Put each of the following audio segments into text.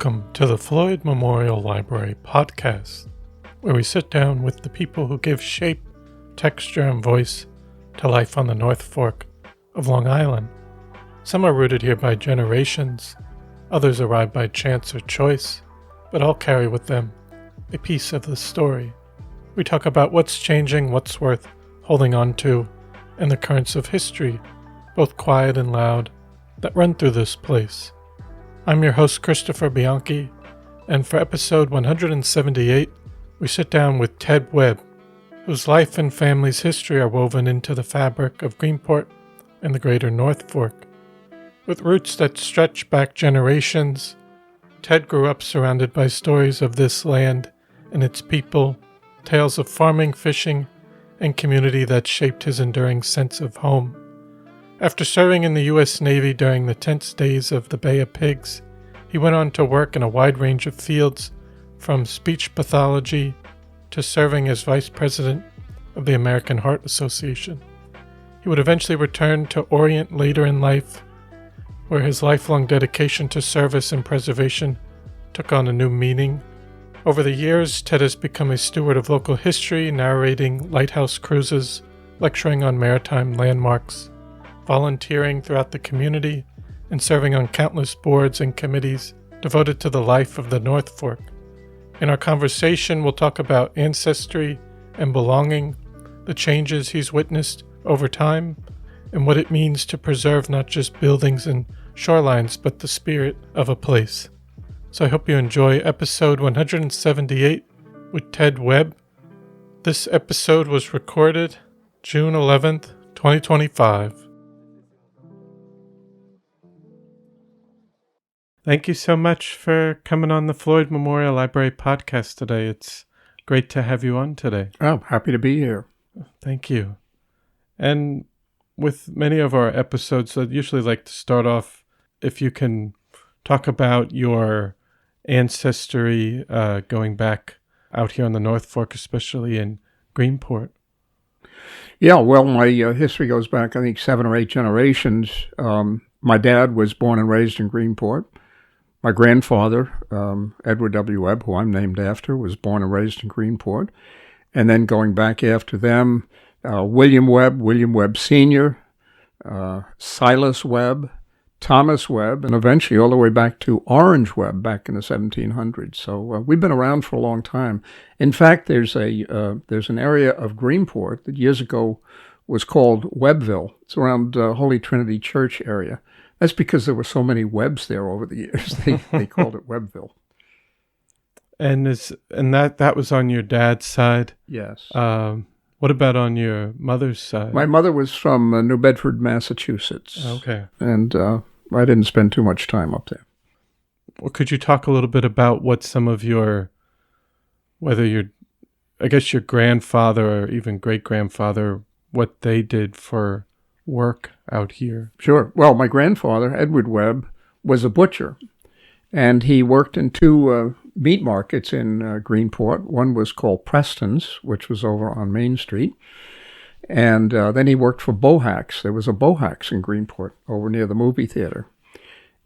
Welcome to the Floyd Memorial Library podcast, where we sit down with the people who give shape, texture, and voice to life on the North Fork of Long Island. Some are rooted here by generations, others arrive by chance or choice, but all carry with them a piece of the story. We talk about what's changing, what's worth holding on to, and the currents of history, both quiet and loud, that run through this place. I'm your host, Christopher Bianchi, and for episode 178, we sit down with Ted Webb, whose life and family's history are woven into the fabric of Greenport and the greater North Fork. With roots that stretch back generations, Ted grew up surrounded by stories of this land and its people, tales of farming, fishing, and community that shaped his enduring sense of home. After serving in the U.S. Navy during the tense days of the Bay of Pigs, he went on to work in a wide range of fields, from speech pathology to serving as vice president of the American Heart Association. He would eventually return to Orient later in life, where his lifelong dedication to service and preservation took on a new meaning. Over the years, Ted has become a steward of local history, narrating Lighthouse cruises, lecturing on maritime landmarks, volunteering throughout the community, and serving on countless boards and committees devoted to the life of the North Fork. In our conversation, we'll talk about ancestry and belonging, the changes he's witnessed over time, and what it means to preserve not just buildings and shorelines, but the spirit of a place. So I hope you enjoy episode 178 with Ted Webb. This episode was recorded June 11th, 2025. Thank you so much for coming on the Floyd Memorial Library podcast today. It's great to have you on today. Oh, happy to be here. Thank you. And with many of our episodes, I'd usually like to start off, if you can talk about your ancestry going back out here on the North Fork, especially in Greenport. Yeah, well, my history goes back, I think, 7 or 8 generations. My dad was born and raised in Greenport. My grandfather, Edward W. Webb, who I'm named after, was born and raised in Greenport. And then going back after them, William Webb Sr., Silas Webb, Thomas Webb, and eventually all the way back to Orange Webb back in the 1700s. So we've been around for a long time. In fact, there's an area of Greenport that years ago was called Webbville. It's around Holy Trinity Church area. That's because there were so many Webbs there over the years. They called it Webbville. And that was on your dad's side? Yes. What about on your mother's side? My mother was from New Bedford, Massachusetts. Okay. And I didn't spend too much time up there. Well, could you talk a little bit about what some of your grandfather or even great-grandfather, what they did for work out here? Sure. Well, my grandfather, Edward Webb, was a butcher, and he worked in 2 meat markets in Greenport. One was called Preston's, which was over on Main Street, and then he worked for Bohack's. There was a Bohack's in Greenport over near the movie theater.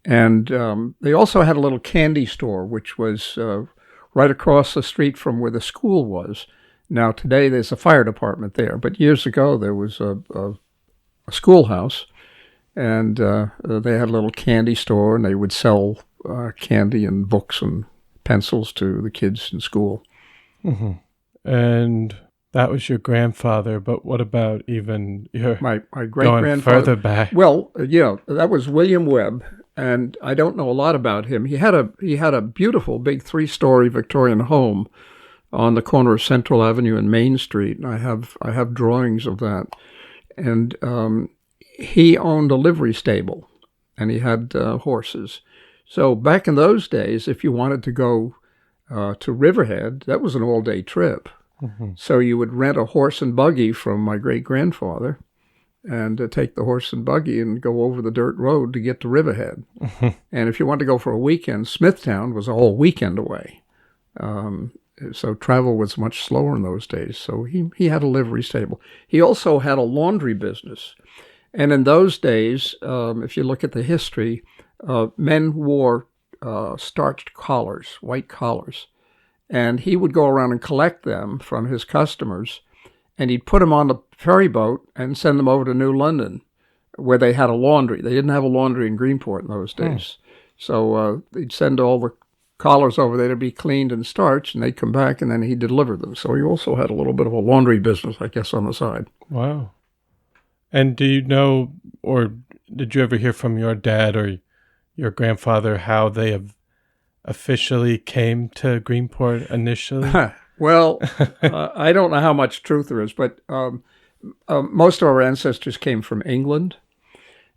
And they also had a little candy store, which was right across the street from where the school was. Now, today there's a fire department there, but years ago there was a schoolhouse, and they had a little candy store, and they would sell candy and books and pencils to the kids in school. Mm-hmm. And that was your grandfather, but what about even your my great-grandfather? Going further back. Well, yeah, that was William Webb, and I don't know a lot about him. He had a beautiful big 3-story Victorian home on the corner of Central Avenue and Main Street, and I have drawings of that. And he owned a livery stable, and he had horses. So back in those days, if you wanted to go to Riverhead, that was an all-day trip. Mm-hmm. So you would rent a horse and buggy from my great-grandfather and take the horse and buggy and go over the dirt road to get to Riverhead. Mm-hmm. And if you wanted to go for a weekend, Smithtown was a whole weekend away. So travel was much slower in those days. So he had a livery stable. He also had a laundry business. And in those days, if you look at the history, men wore starched collars, white collars. And he would go around and collect them from his customers, and he'd put them on the ferry boat and send them over to New London, where they had a laundry. They didn't have a laundry in Greenport in those days. So he'd send all the collars over there to be cleaned and starched, and they'd come back, and then he'd deliver them. So he also had a little bit of a laundry business, I guess, on the side. Wow. And do you know, or did you ever hear from your dad or your grandfather how they have officially came to Greenport initially? Well, I don't know how much truth there is, but most of our ancestors came from England,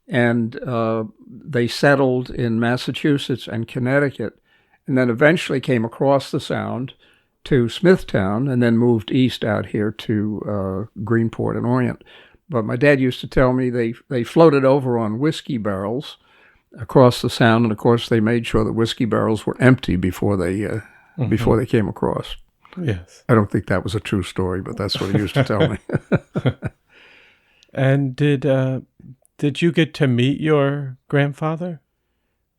and they settled in Massachusetts and Connecticut, and then eventually came across the Sound to Smithtown, and then moved east out here to Greenport and Orient. But my dad used to tell me they floated over on whiskey barrels across the Sound, and of course they made sure the whiskey barrels were empty before they came across. Yes. I don't think that was a true story, but that's what he used to tell me. And did you get to meet your grandfather?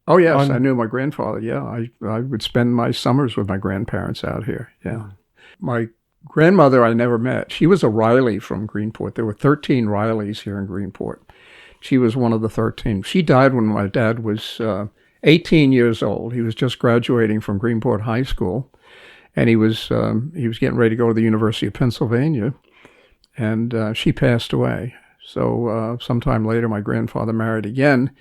Oh yes, I knew my grandfather. Yeah, I would spend my summers with my grandparents out here. Yeah, my grandmother I never met. She was a Riley from Greenport. There were 13 Rileys here in Greenport. She was one of the 13. She died when my dad was 18 years old. He was just graduating from Greenport High School, and he was getting ready to go to the University of Pennsylvania, and she passed away. So sometime later, my grandfather married again.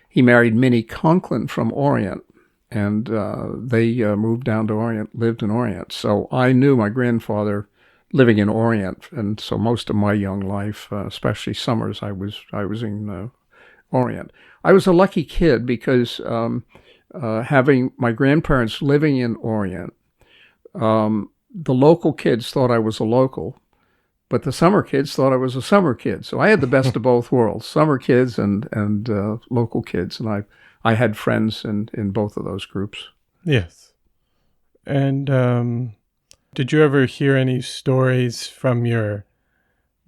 He married Minnie Conklin from Orient, and they moved down to Orient, lived in Orient. So I knew my grandfather living in Orient, and so most of my young life, especially summers, I was in Orient. I was a lucky kid because having my grandparents living in Orient, the local kids thought I was a local, but the summer kids thought I was a summer kid. So I had the best of both worlds, summer kids and local kids, and I had friends in both of those groups. Yes. And did you ever hear any stories from your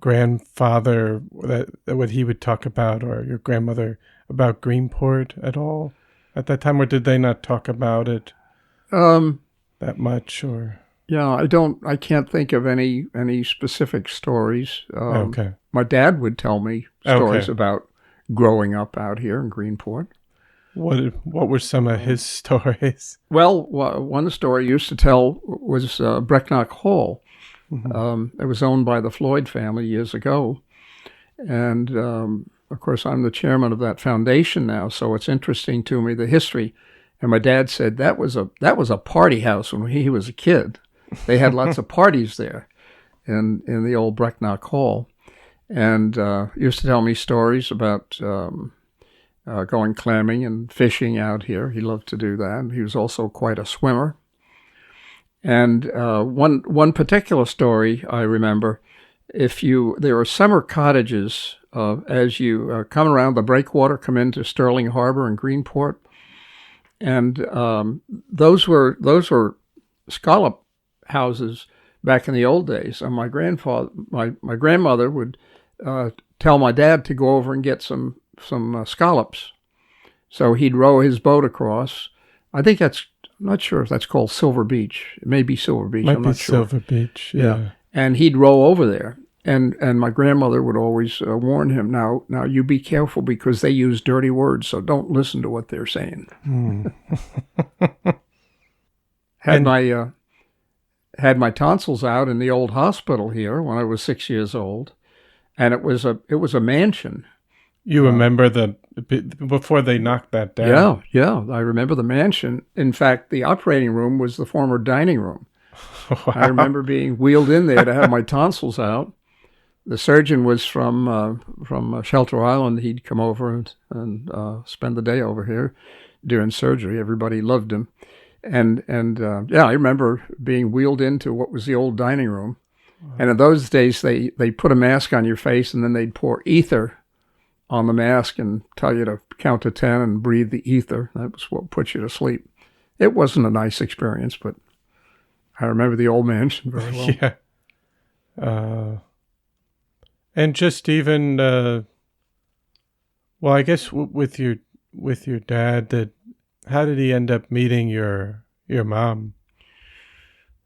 grandfather that what he would talk about, or your grandmother about Greenport at all at that time, or did they not talk about it that much? Or yeah, I can't think of any specific stories. Okay. My dad would tell me stories about growing up out here in Greenport. What were some of his stories? Well, one story he used to tell was Brecknock Hall. Mm-hmm. It was owned by the Floyd family years ago. And, of course, I'm the chairman of that foundation now, so it's interesting to me, the history. And my dad said that was a party house when he was a kid. They had lots of parties there in the old Brecknock Hall. And used to tell me stories about going clamming and fishing out here. He loved to do that. He was also quite a swimmer. And one particular story I remember, there are summer cottages as you come around the breakwater, come into Sterling Harbor in Greenport, and those were scallop houses back in the old days. And my grandmother would tell my dad to go over and get some scallops. So he'd row his boat across. I'm not sure if that's called Silver Beach. It may be Silver Beach. I'm not sure. Silver Beach, yeah. And he'd row over there. And my grandmother would always warn him, now you be careful because they use dirty words, so don't listen to what they're saying. Had my tonsils out in the old hospital here when I was 6 years old, and it was a mansion. You remember before they knocked that down? Yeah. I remember the mansion. In fact, the operating room was the former dining room. Wow. I remember being wheeled in there to have my tonsils out. The surgeon was from Shelter Island. He'd come over and spend the day over here during surgery. Everybody loved him. And I remember being wheeled into what was the old dining room. Wow. And in those days, they put a mask on your face, and then they'd pour ether on the mask and tell you to count to 10 and breathe the ether. That was what put you to sleep. It wasn't a nice experience, but I remember the old mansion very well. Yeah. And just even, I guess with your dad, that how did he end up meeting your mom?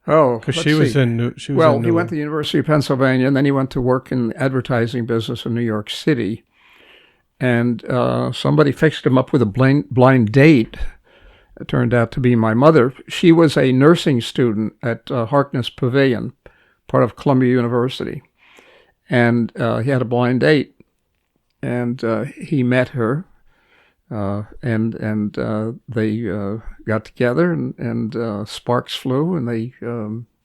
Oh, Because let's she was see. in New. He went to the University of Pennsylvania, and then he went to work in the advertising business in New York City. And somebody fixed him up with a blind date. It turned out to be my mother. She was a nursing student at Harkness Pavilion, part of Columbia University. And he had a blind date. And he met her. And they got together, and sparks flew, and they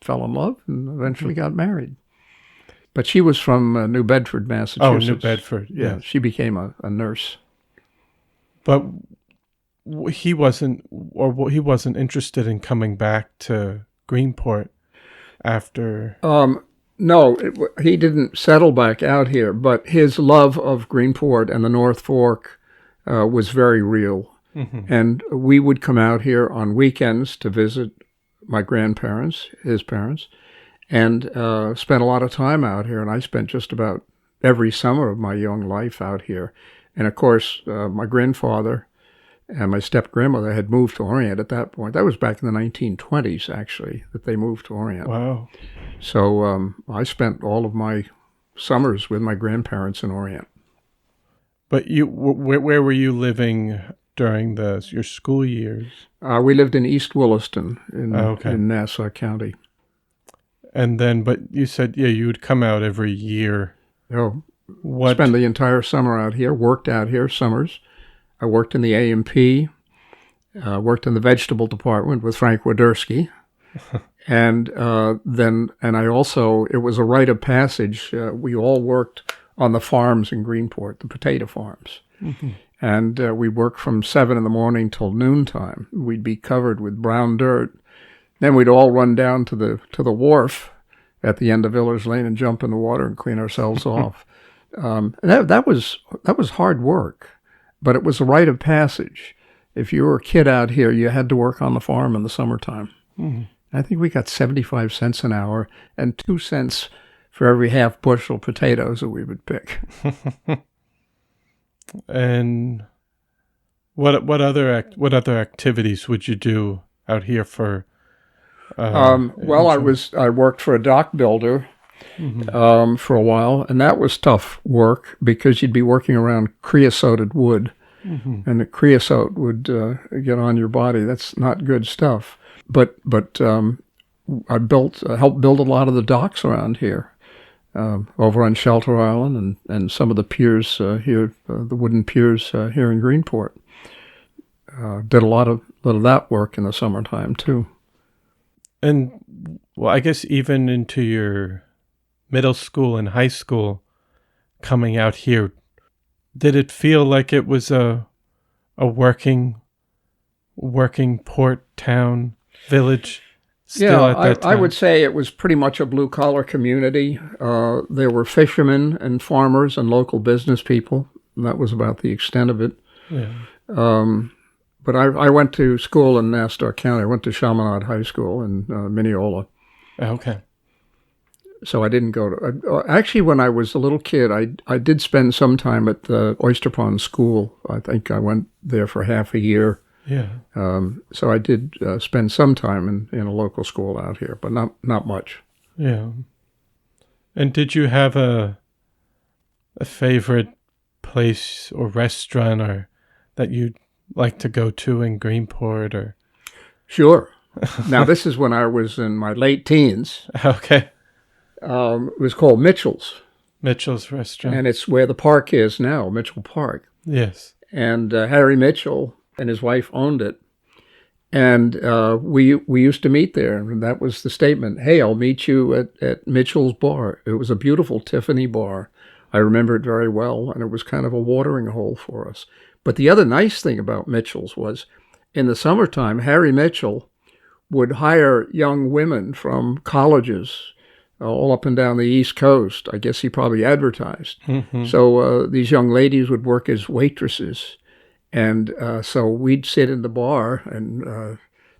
fell in love, and eventually got married. But she was from New Bedford, Massachusetts. Oh, New Bedford. Yeah, she became a nurse. But he wasn't interested in coming back to Greenport after. No, he didn't settle back out here, but his love of Greenport and the North Fork was very real. Mm-hmm. And we would come out here on weekends to visit my grandparents, his parents, and spent a lot of time out here. And I spent just about every summer of my young life out here. And of course, my grandfather and my step-grandmother had moved to Orient at that point. That was back in the 1920s, actually, that they moved to Orient. Wow. So I spent all of my summers with my grandparents in Orient. But where were you living during your school years? We lived in East Williston Okay. in Nassau County. And then, but you said, you would come out every year. Oh, spend the entire summer out here, worked out here summers. I worked in the A&P, worked in the vegetable department with Frank Wadersky. And I also, it was a rite of passage. We all worked on the farms in Greenport, the potato farms. Mm-hmm. And we worked from 7 in the morning till noontime. We'd be covered with brown dirt. Then we'd all run down to the wharf at the end of Villar's Lane and jump in the water and clean ourselves off. And that was hard work, but it was a rite of passage. If you were a kid out here, you had to work on the farm in the summertime. Mm-hmm. I think we got 75 cents an hour and 2 cents for every half bushel potatoes that we would pick. And what other activities would you do out here for? I worked for a dock builder Mm-hmm. for a while, and that was tough work because you'd be working around creosoted wood, Mm-hmm. and the creosote would get on your body. That's not good stuff. But I helped build a lot of the docks around here, over on Shelter Island and some of the piers here, the wooden piers here in Greenport. Did a lot of that work in the summertime too. And well, I guess even into your middle school and high school, coming out here, did it feel like it was a working port town village still at that time? I would say it was pretty much a blue-collar community. There were fishermen and farmers and local business people. And that was about the extent of it. Yeah. But I went to school in Nassau County. I went to Chaminade High School in Mineola. Okay. So I didn't go to... actually, when I was a little kid, I did spend some time at the Oyster Pond School. I think I went there for half a year. Yeah. So I did spend some time in a local school out here, but not much. Yeah. And did you have a favorite place or restaurant or that you'd like to go to in Greenport or? Sure. Now, this is when I was in my late teens. Okay. It was called Mitchell's. Mitchell's Restaurant. And it's where the park is now, Mitchell Park. Yes. And Harry Mitchell and his wife owned it. And we used to meet there. And that was the statement, hey, I'll meet you at Mitchell's Bar. It was a beautiful Tiffany bar. I remember it very well. And it was kind of a watering hole for us. But the other nice thing about Mitchell's was in the summertime, Harry Mitchell would hire young women from colleges all up and down the East Coast. I guess he probably advertised. Mm-hmm. So these young ladies would work as waitresses. And so we'd sit in the bar and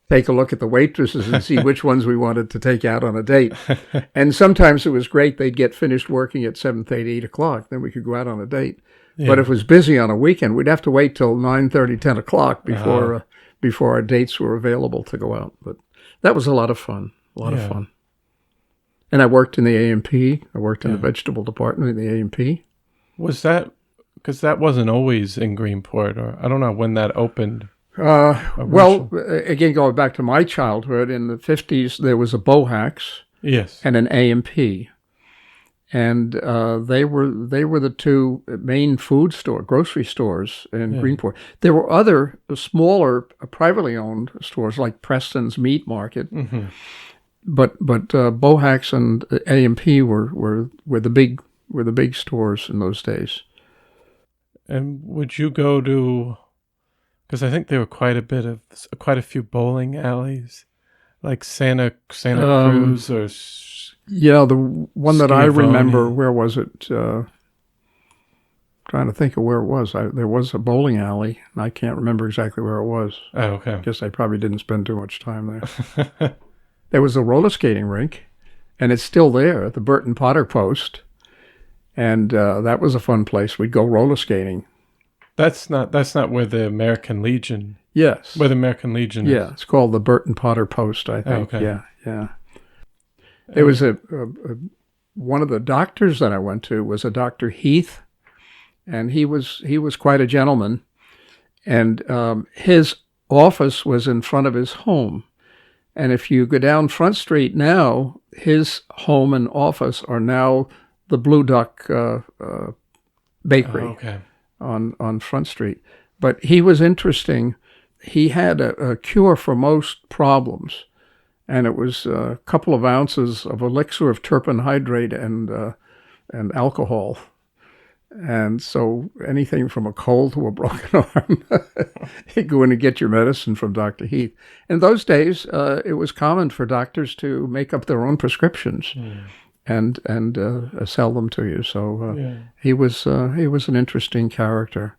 take a look at the waitresses and see which ones we wanted to take out on a date. And sometimes it was great. They'd get finished working at 7:30, 8 o'clock. Then we could go out on a date. But if it was busy on a weekend, we'd have to wait till 9:30, 10 o'clock before our dates were available to go out. But that was a lot of fun, of fun. And I worked in the A&P. I worked in the vegetable department in the A&P. Was that, because that wasn't always in Greenport, or I don't know when that opened? Well, again, going back to my childhood, in the 50s, there was a Bohax and an A&P. And they were the two main grocery stores in Greenport. There were other smaller, privately owned stores like Preston's Meat Market, but Bohax and A&P were the big stores in those days. And would you go to? Because I think there were quite a few bowling alleys, like Santa Cruz or. Yeah, the one that I remember, where was it? Trying to think of where it was. There was a bowling alley, and I can't remember exactly where it was. Oh, okay. I guess I probably didn't spend too much time there. There was a roller skating rink, and it's still there at the Burton Potter Post, and that was a fun place. We'd go roller skating. That's not where the American Legion. Yes. Where the American Legion is. Yeah, it's called the Burton Potter Post, I think. Oh, okay. Yeah. There was one of the doctors that I went to was a Dr. Heath, and he was quite a gentleman, and his office was in front of his home. And if you go down Front Street now, his home and office are now the Blue Duck Bakery on Front Street. But he was interesting. He had a cure for most problems. And it was a couple of ounces of elixir of turpentine hydrate and alcohol. And so anything from a cold to a broken arm, you go in and get your medicine from Dr. Heath. In those days, it was common for doctors to make up their own prescriptions and sell them to you. So he was an interesting character.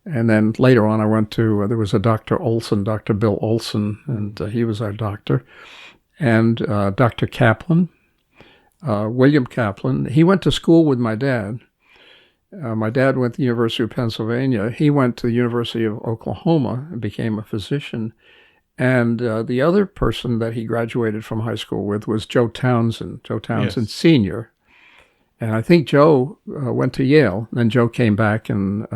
And then later on, I went to, there was a Dr. Olson, Dr. Bill Olson, and he was our doctor. And Dr. Kaplan, William Kaplan, he went to school with my dad. My dad went to the University of Pennsylvania. He went to the University of Oklahoma and became a physician. And the other person that he graduated from high school with was Joe Townsend Sr. And I think Joe went to Yale. Then Joe came back and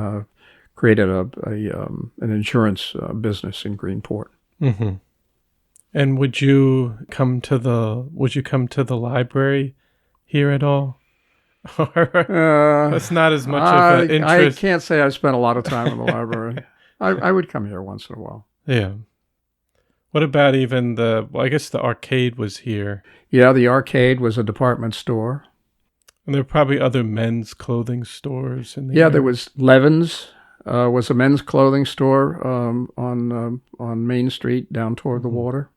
created an insurance business in Greenport. Mm-hmm. And would you come to the library here at all? That's not as much of an interest. I can't say I spent a lot of time in the library. I would come here once in a while. Yeah. What about even I guess the arcade was here. Yeah, the arcade was a department store. And there were probably other men's clothing stores in the area. There was Levin's. Was a men's clothing store on Main Street down toward the water.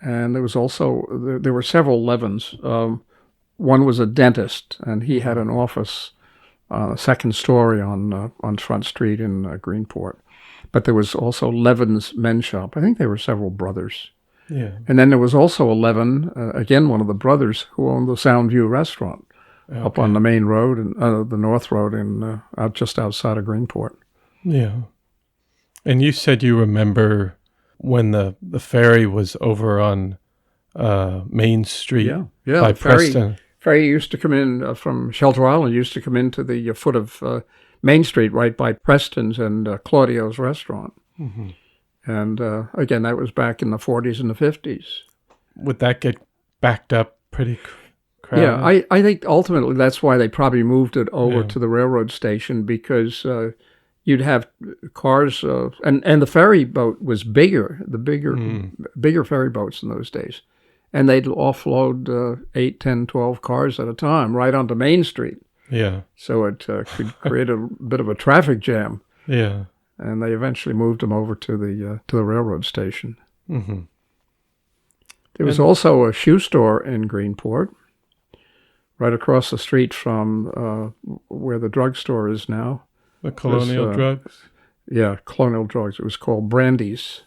And there was also, there were several Levins. One was a dentist, and he had an office, second story on Front Street in Greenport. But there was also Levin's Men's Shop. I think there were several brothers. Yeah. And then there was also a Levin, again, one of the brothers, who owned the Soundview restaurant. Okay. Up on the main road and the North Road out just outside of Greenport. Yeah. And you said you remember when the ferry was over on Main Street by Preston. Ferry used to come in from Shelter Island, used to come into the foot of Main Street right by Preston's and Claudio's restaurant. Mm-hmm. And again, that was back in the 40s and the 50s. Would that get backed up pretty crowded? Yeah, I think ultimately that's why they probably moved it over to the railroad station, because you'd have cars, and the ferry boat was bigger ferry boats in those days. And they'd offload 8, 10, 12 cars at a time right onto Main Street. Yeah. So it could create a bit of a traffic jam. Yeah. And they eventually moved them over to the railroad station. Mm-hmm. There was also a shoe store in Greenport, right across the street from where the drugstore is now. The Colonial Drugs? Yeah, Colonial Drugs. It was called Brandy's,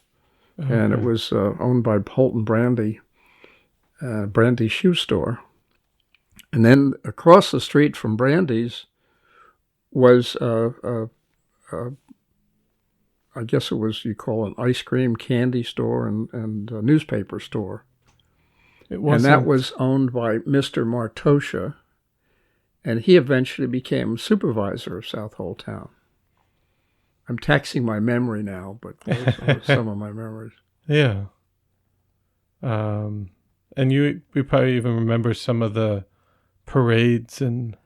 and it was owned by Holton Brandy, Brandy Shoe Store. And then across the street from Brandy's was I guess it was, you call it, an ice cream candy store and a newspaper store. And that was owned by Mr. Martosha, and he eventually became supervisor of South Hole Town. I'm taxing my memory now, but those are some of my memories. Yeah. And you probably even remember some of the parades and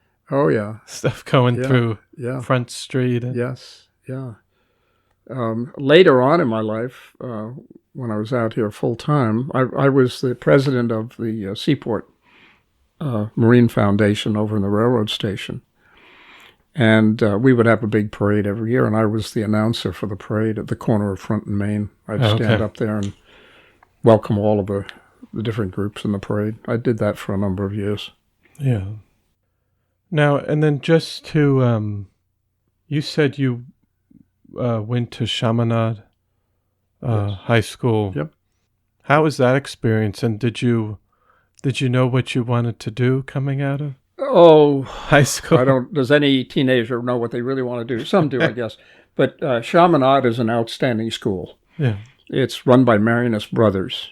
stuff going through Front Street. Yes, yeah. Later on in my life, when I was out here full time, I was the president of the Seaport Marine Foundation over in the railroad station. And we would have a big parade every year, and I was the announcer for the parade at the corner of Front and Main. I'd stand up there and welcome all of the different groups in the parade. I did that for a number of years. Yeah. Now, and then just to, you said you went to Chaminade High School. Yep. How was that experience, and did you know what you wanted to do coming out of high school? Does any teenager know what they really want to do? Some do, I guess. But Chaminade is an outstanding school. Yeah. It's run by Marianist brothers,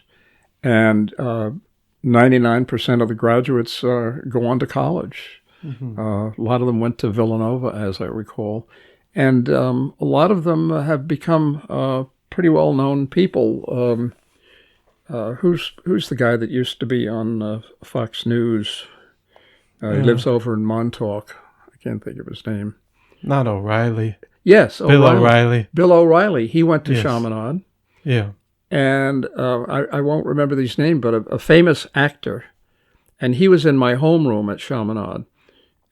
and 99% of the graduates go on to college. Mm-hmm. A lot of them went to Villanova, as I recall. And a lot of them have become pretty well-known people. Who's the guy that used to be on Fox News? He lives over in Montauk. I can't think of his name. Not O'Reilly. Yes, Bill O'Reilly. Bill O'Reilly. He went to Chaminade. Yeah. And I won't remember his name, but a famous actor. And he was in my homeroom at Chaminade.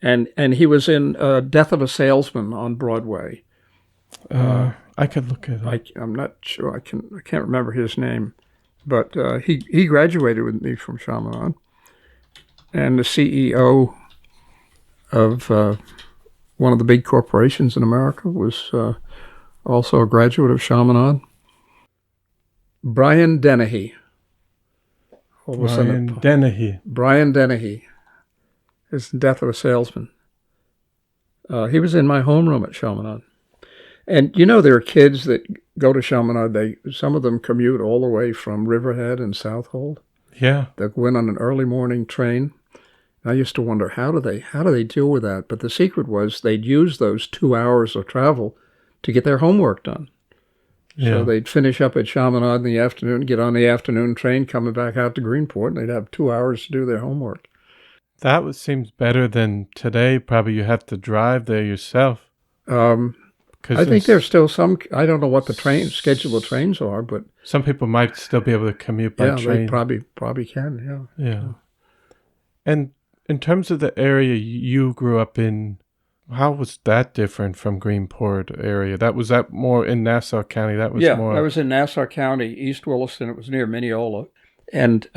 And he was in Death of a Salesman on Broadway. I could look it up. I'm not sure. I can't remember his name. But he graduated with me from Chaminade. And the CEO of one of the big corporations in America was also a graduate of Chaminade. Brian Dennehy. Brian Dennehy. His Death of a Salesman. He was in my homeroom at Chaminade. And you know, there are kids that go to Chaminade. Some of them commute all the way from Riverhead and Southold. Yeah. They go in on an early morning train. I used to wonder, how do they deal with that? But the secret was they'd use those 2 hours of travel to get their homework done. Yeah. So they'd finish up at Chaminade in the afternoon, get on the afternoon train, coming back out to Greenport, and they'd have 2 hours to do their homework. That seems better than today. Probably you have to drive there yourself. I think there's still some, I don't know what the schedule of trains are, but some people might still be able to commute by train. Yeah, they probably can, Yeah. And in terms of the area you grew up in, how was that different from Greenport area? Was that more in Nassau County? That was in Nassau County, East Williston. It was near Mineola. And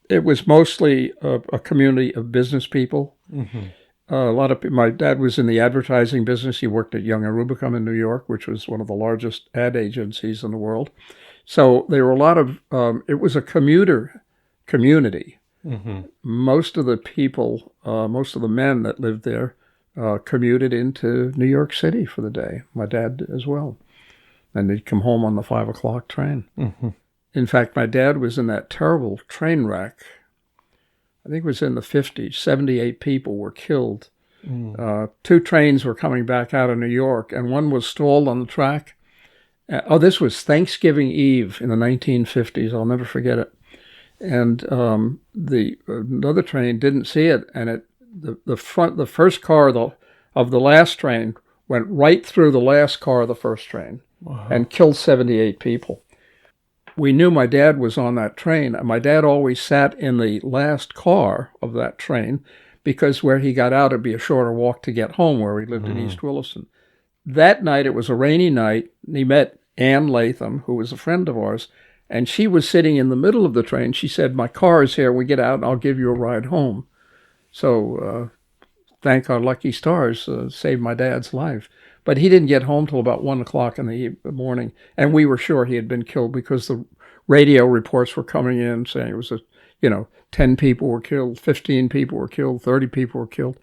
it was mostly a community of business people. Mm-hmm. A lot of my dad was in the advertising business. He worked at Young and Rubicam in New York, which was one of the largest ad agencies in the world. So there were a lot of, it was a commuter community. Mm-hmm. Most of the people, most of the men that lived there commuted into New York City for the day. My dad as well. And they'd come home on the 5 o'clock train. Mm-hmm. In fact, my dad was in that terrible train wreck. I think it was in the 50s. 78 people were killed. Mm. 2 trains were coming back out of New York, and one was stalled on the track. This was Thanksgiving Eve in the 1950s. I'll never forget it. And another train didn't see it, and the first car of the last train went right through the last car of the first train. Wow. And killed 78 people. We knew my dad was on that train, and my dad always sat in the last car of that train because where he got out, it'd be a shorter walk to get home where we lived in East Williston. That night, it was a rainy night, and he met Ann Latham, who was a friend of ours, and she was sitting in the middle of the train. She said, "My car is here. We get out, and I'll give you a ride home." So thank our lucky stars, saved my dad's life. But he didn't get home till about 1 o'clock in the morning, and we were sure he had been killed because the radio reports were coming in saying it was 10 people were killed, 15 people were killed, 30 people were killed.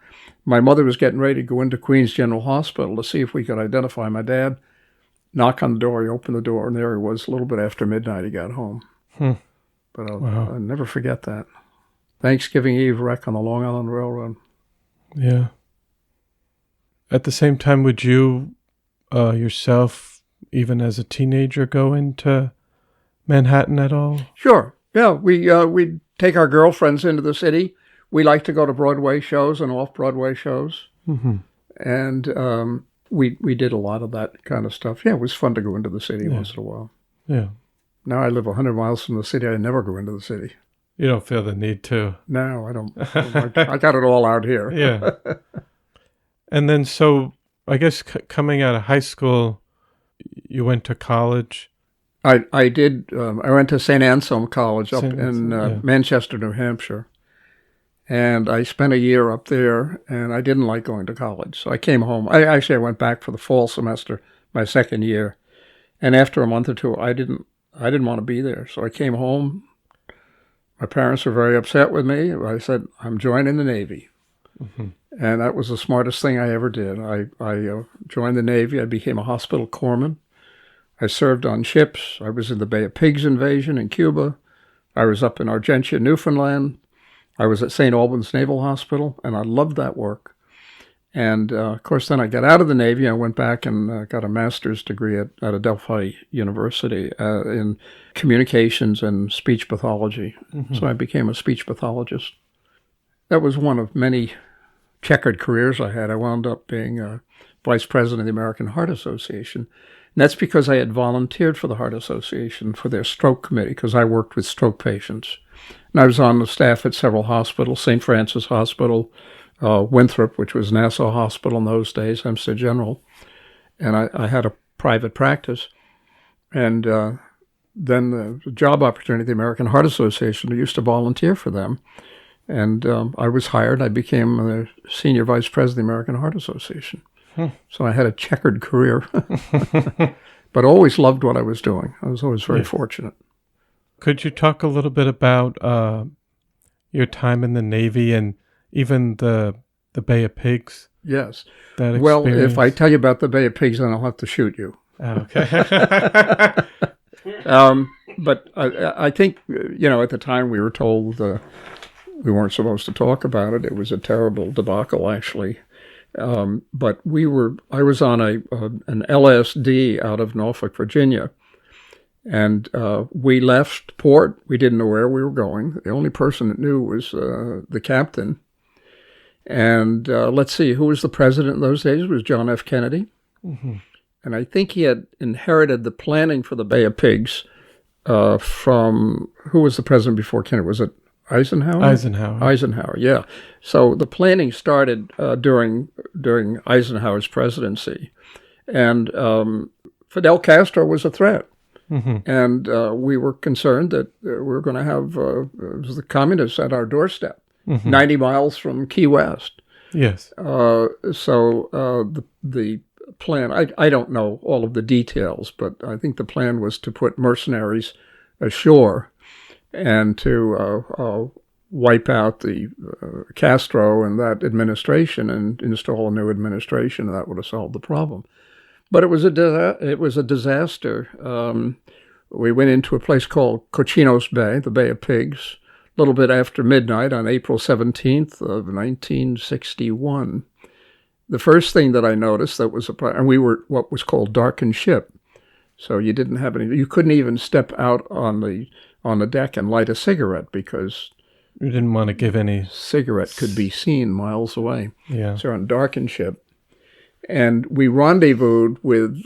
My mother was getting ready to go into Queens General Hospital to see if we could identify my dad. Knock on the door, he opened the door, and there he was. A little bit after midnight, he got home. But I'll never forget that. Thanksgiving Eve wreck on the Long Island Railroad. Yeah. At the same time, would you yourself, even as a teenager, go into Manhattan at all? Sure. Yeah, we'd take our girlfriends into the city. We like to go to Broadway shows and off-Broadway shows. And we did a lot of that kind of stuff. Yeah, it was fun to go into the city once in a while. Yeah. Now I live 100 miles from the city. I never go into the city. You don't feel the need to? No, I don't. I got it all out here. Yeah. And then, so I guess coming out of high school, you went to college? I did. I went to St. Anselm College up in Manchester, New Hampshire. And I spent a year up there, and I didn't like going to college. So I came home. I went back for the fall semester, my second year. And after a month or two, I didn't want to be there. So I came home. My parents were very upset with me. I said, I'm joining the Navy. And that was the smartest thing I ever did. I joined the Navy. I became a hospital corpsman. I served on ships. I was in the Bay of Pigs invasion in Cuba. I was up in Argentia, Newfoundland. I was at St. Albans Naval Hospital, and I loved that work. And, of course, then I got out of the Navy. I went back and got a master's degree at Adelphi University in communications and speech pathology. So I became a speech pathologist. That was one of many checkered careers I had. I wound up being vice president of the American Heart Association. And that's because I had volunteered for the Heart Association for their stroke committee, because I worked with stroke patients. And I was on the staff at several hospitals, St. Francis Hospital, Winthrop, which was Nassau Hospital in those days, Hempstead General. And I had a private practice. And then the job opportunity at the American Heart Association, I used to volunteer for them. And I was hired. I became the senior vice president of the American Heart Association. So I had a checkered career, but always loved what I was doing. I was always very fortunate. Could you talk a little bit about your time in the Navy and even the Bay of Pigs? Yes. That experience? Well, if I tell you about the Bay of Pigs, then I'll have to shoot you. Okay. But I think, at the time we were told we weren't supposed to talk about it. It was a terrible debacle, actually. But I was on an LSD out of Norfolk, Virginia, and we left port. We didn't know where we were going. The only person that knew was the captain. And let's see, who was the president in those days? It was John F. Kennedy. And I think he had inherited the planning for the Bay of Pigs from, who was the president before Kennedy? Was it Eisenhower? Eisenhower, yeah. So the planning started during Eisenhower's presidency. And Fidel Castro was a threat. And we were concerned that we were going to have the communists at our doorstep, 90 miles from Key West. Yes. So the plan, I don't know all of the details, but I think the plan was to put mercenaries ashore and to wipe out the Castro and that administration and install a new administration, and that would have solved the problem. But it was a disaster. We went into a place called Cochinos Bay, the Bay of Pigs, a little bit after midnight on April 17th of 1961. The first thing that I noticed that was and we were what was called darkened ship, so you didn't have any. You couldn't even step out on the deck and light a cigarette because you didn't want to give any cigarette could be seen miles away. Yeah. So on darkened ship. And we rendezvoused with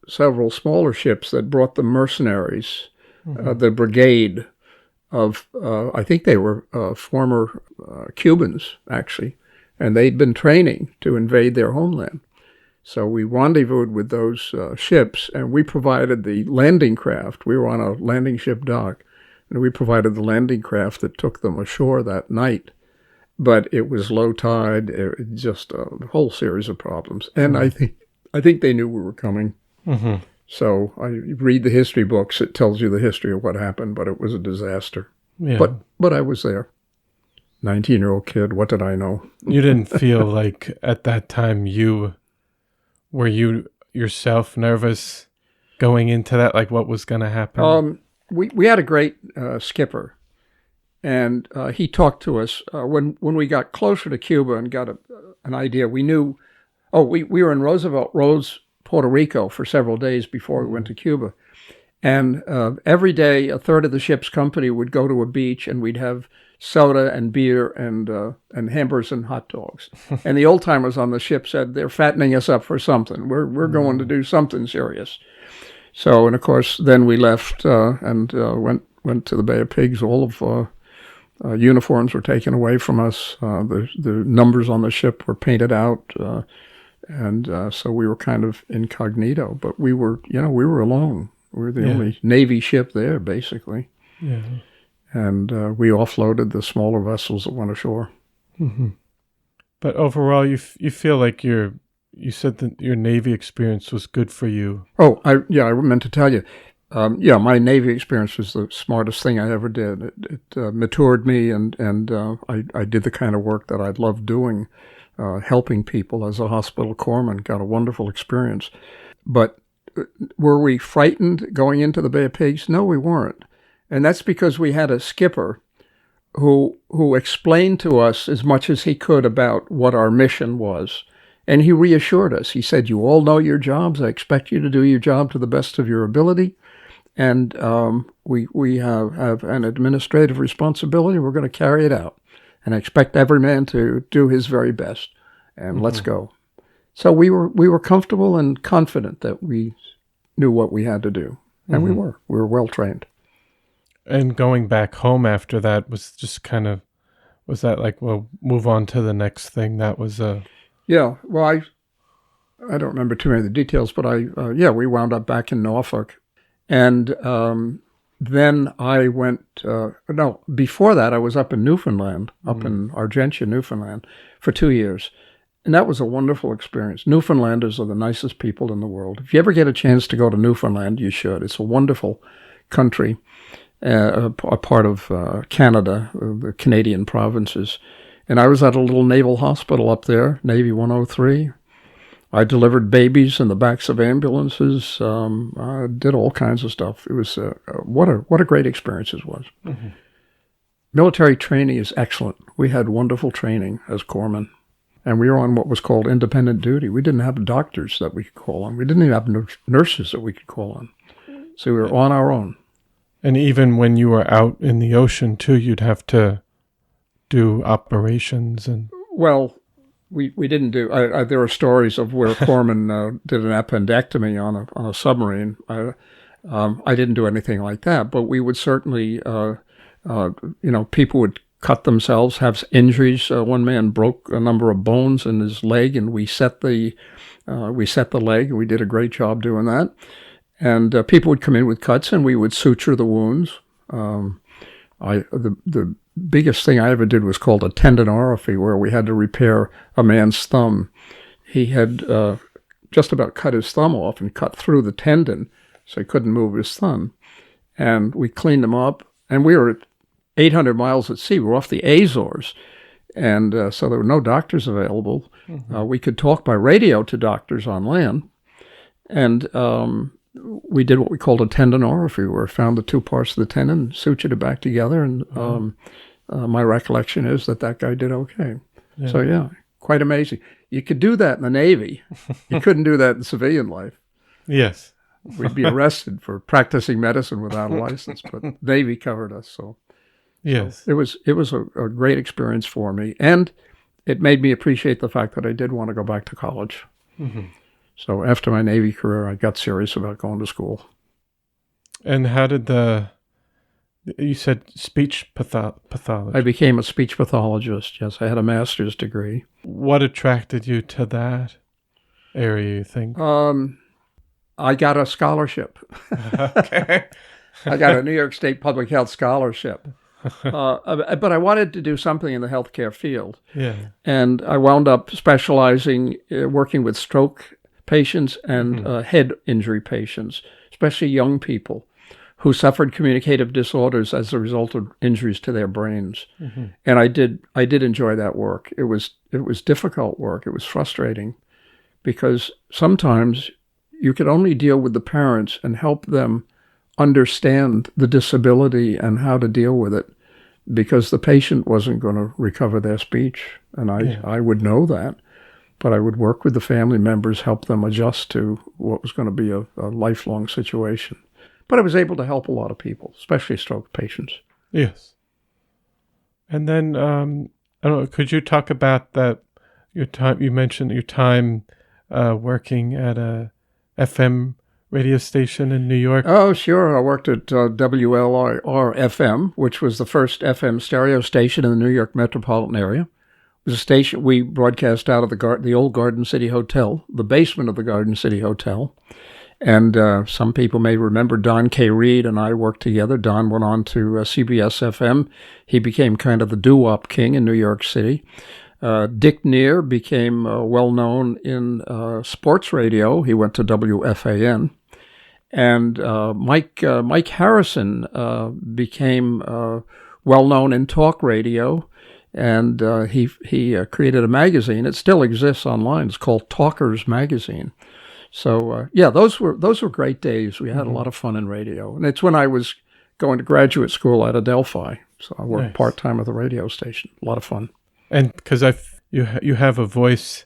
several smaller ships that brought the mercenaries, the brigade of, I think they were former Cubans, actually, and they'd been training to invade their homeland. So we rendezvoused with those ships, and we provided the landing craft. We were on a landing ship dock, and we provided the landing craft that took them ashore that night. But it was low tide, just a whole series of problems. And I think they knew we were coming. So I read the history books. It tells you the history of what happened, but it was a disaster. Yeah. But I was there. 19-year-old kid. What did I know? You didn't feel like at that time were you yourself nervous going into that, like what was going to happen? We had a great skipper, and he talked to us when we got closer to Cuba and got an idea. We knew. We were in Roosevelt Roads, Puerto Rico, for several days before we went to Cuba, and every day a third of the ship's company would go to a beach, and we'd have soda and beer and hamburgers and hot dogs. And the old timers on the ship said, they're fattening us up for something. We're going to do something serious. So, and of course, then we left and went to the Bay of Pigs. All of uniforms were taken away from us. The numbers on the ship were painted out, and so we were kind of incognito. But we were alone. We were the only Navy ship there, basically. Yeah. And we offloaded the smaller vessels that went ashore. Mm-hmm. But overall, you feel like you said that your Navy experience was good for you. Oh, I meant to tell you. My Navy experience was the smartest thing I ever did. It matured me, and I did the kind of work that I'd loved doing, helping people as a hospital corpsman. Got a wonderful experience. But were we frightened going into the Bay of Pigs? No, we weren't. And that's because we had a skipper who explained to us as much as he could about what our mission was. And he reassured us. He said, you all know your jobs. I expect you to do your job to the best of your ability. And we have an administrative responsibility. We're going to carry it out. And I expect every man to do his very best. And let's go. So we were comfortable and confident that we knew what we had to do. And we were well trained. And going back home after that was just kind of, was that like, well, move on to the next thing? That was Yeah, well, I don't remember too many of the details, but we wound up back in Norfolk. And then I went, before that I was up in Newfoundland, up in Argentia, Newfoundland, for 2 years. And that was a wonderful experience. Newfoundlanders are the nicest people in the world. If you ever get a chance to go to Newfoundland, you should. It's a wonderful country. A part of Canada, the Canadian provinces. And I was at a little naval hospital up there, Navy 103. I delivered babies in the backs of ambulances. I did all kinds of stuff. It was what a great experience it was. Mm-hmm. Military training is excellent. We had wonderful training as corpsmen. And we were on what was called independent duty. We didn't have doctors that we could call on. We didn't even have nurses that we could call on. So we were on our own. And even when you were out in the ocean, too, you'd have to do operations and... Well, we didn't do... there are stories of where corpsmen did an appendectomy on a submarine. I didn't do anything like that, but we would certainly... people would cut themselves, have injuries. One man broke a number of bones in his leg, and we set the leg, and we did a great job doing that. And people would come in with cuts, and we would suture the wounds. The biggest thing I ever did was called a tendinopathy, where we had to repair a man's thumb. He had just about cut his thumb off and cut through the tendon, so he couldn't move his thumb. And we cleaned him up, and we were 800 miles at sea. We were off the Azores, and so there were no doctors available. Mm-hmm. We could talk by radio to doctors on land, and we did what we called a tendinopathy, where we found the two parts of the tendon, sutured it back together, and my recollection is that guy did okay. Yeah. So, quite amazing. You could do that in the Navy. You couldn't do that in civilian life. Yes. We'd be arrested for practicing medicine without a license, but Navy covered us. So, yes, so it was a great experience for me, and it made me appreciate the fact that I did want to go back to college. Mm-hmm. So after my Navy career, I got serious about going to school. And how did you said speech pathology? I became a speech pathologist, yes. I had a master's degree. What attracted you to that area, you think? I got a scholarship. Okay. I got a New York State Public Health Scholarship. But I wanted to do something in the healthcare field. Yeah. And I wound up specializing, working with stroke patients and head injury patients, especially young people who suffered communicative disorders as a result of injuries to their brains. And I did enjoy that work. It was difficult work. It was frustrating because sometimes you could only deal with the parents and help them understand the disability and how to deal with it, because the patient wasn't going to recover their speech. And I would know that, but I would work with the family members, help them adjust to what was going to be a lifelong situation. But I was able to help a lot of people, especially stroke patients. Yes. And then, I don't know, could you talk about that, your time, you mentioned your time working at a FM radio station in New York? Oh, sure. I worked at WLR-FM, which was the first FM stereo station in the New York metropolitan area. It was a station we broadcast out of the old Garden City Hotel, the basement of the Garden City Hotel. And some people may remember Don K. Reed and I worked together. Don went on to CBS-FM. He became kind of the doo-wop king in New York City. Dick Neer became well-known in sports radio. He went to WFAN. And Mike Harrison became well-known in talk radio. And he created a magazine. It still exists online. It's called Talkers Magazine. So, those were great days. We had a lot of fun in radio. And it's when I was going to graduate school at Adelphi. So I worked part-time at the radio station. A lot of fun. And because you have a voice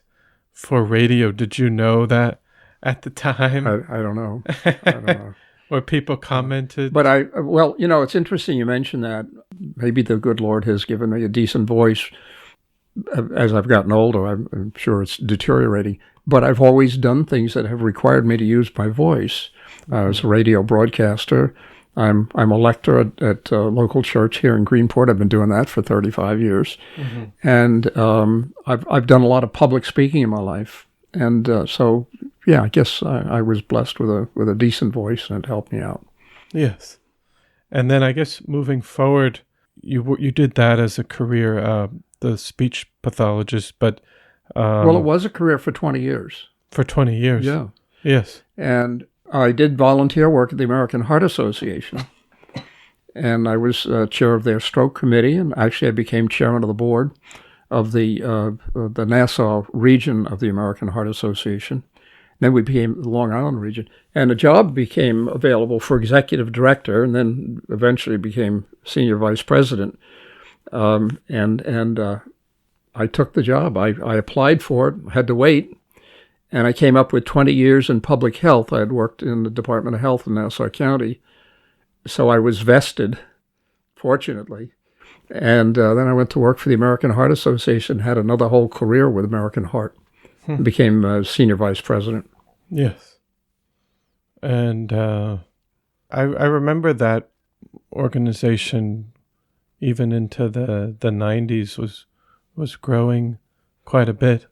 for radio, did you know that at the time? I don't know. I don't know. Or people commented? But it's interesting you mentioned that. Maybe the good Lord has given me a decent voice. As I've gotten older, I'm sure it's deteriorating. But I've always done things that have required me to use my voice. As a radio broadcaster, I'm a lector at a local church here in Greenport. I've been doing that for 35 years. And I've done a lot of public speaking in my life. And I guess I was blessed with a decent voice, and it helped me out. Yes. And then I guess moving forward, you did that as a career, the speech pathologist, but... it was a career for 20 years. For 20 years? Yeah. Yes. And I did volunteer work at the American Heart Association. And I was chair of their stroke committee, and actually I became chairman of the board of the Nassau region of the American Heart Association. Then we became the Long Island region. And a job became available for executive director, and then eventually became senior vice president. I took the job. I applied for it, had to wait, and I came up with 20 years in public health. I had worked in the Department of Health in Nassau County, so I was vested, fortunately. And then I went to work for the American Heart Association, had another whole career with American Heart, became senior vice president. Yes. And I remember that organization, even into the 90s, was growing quite a bit.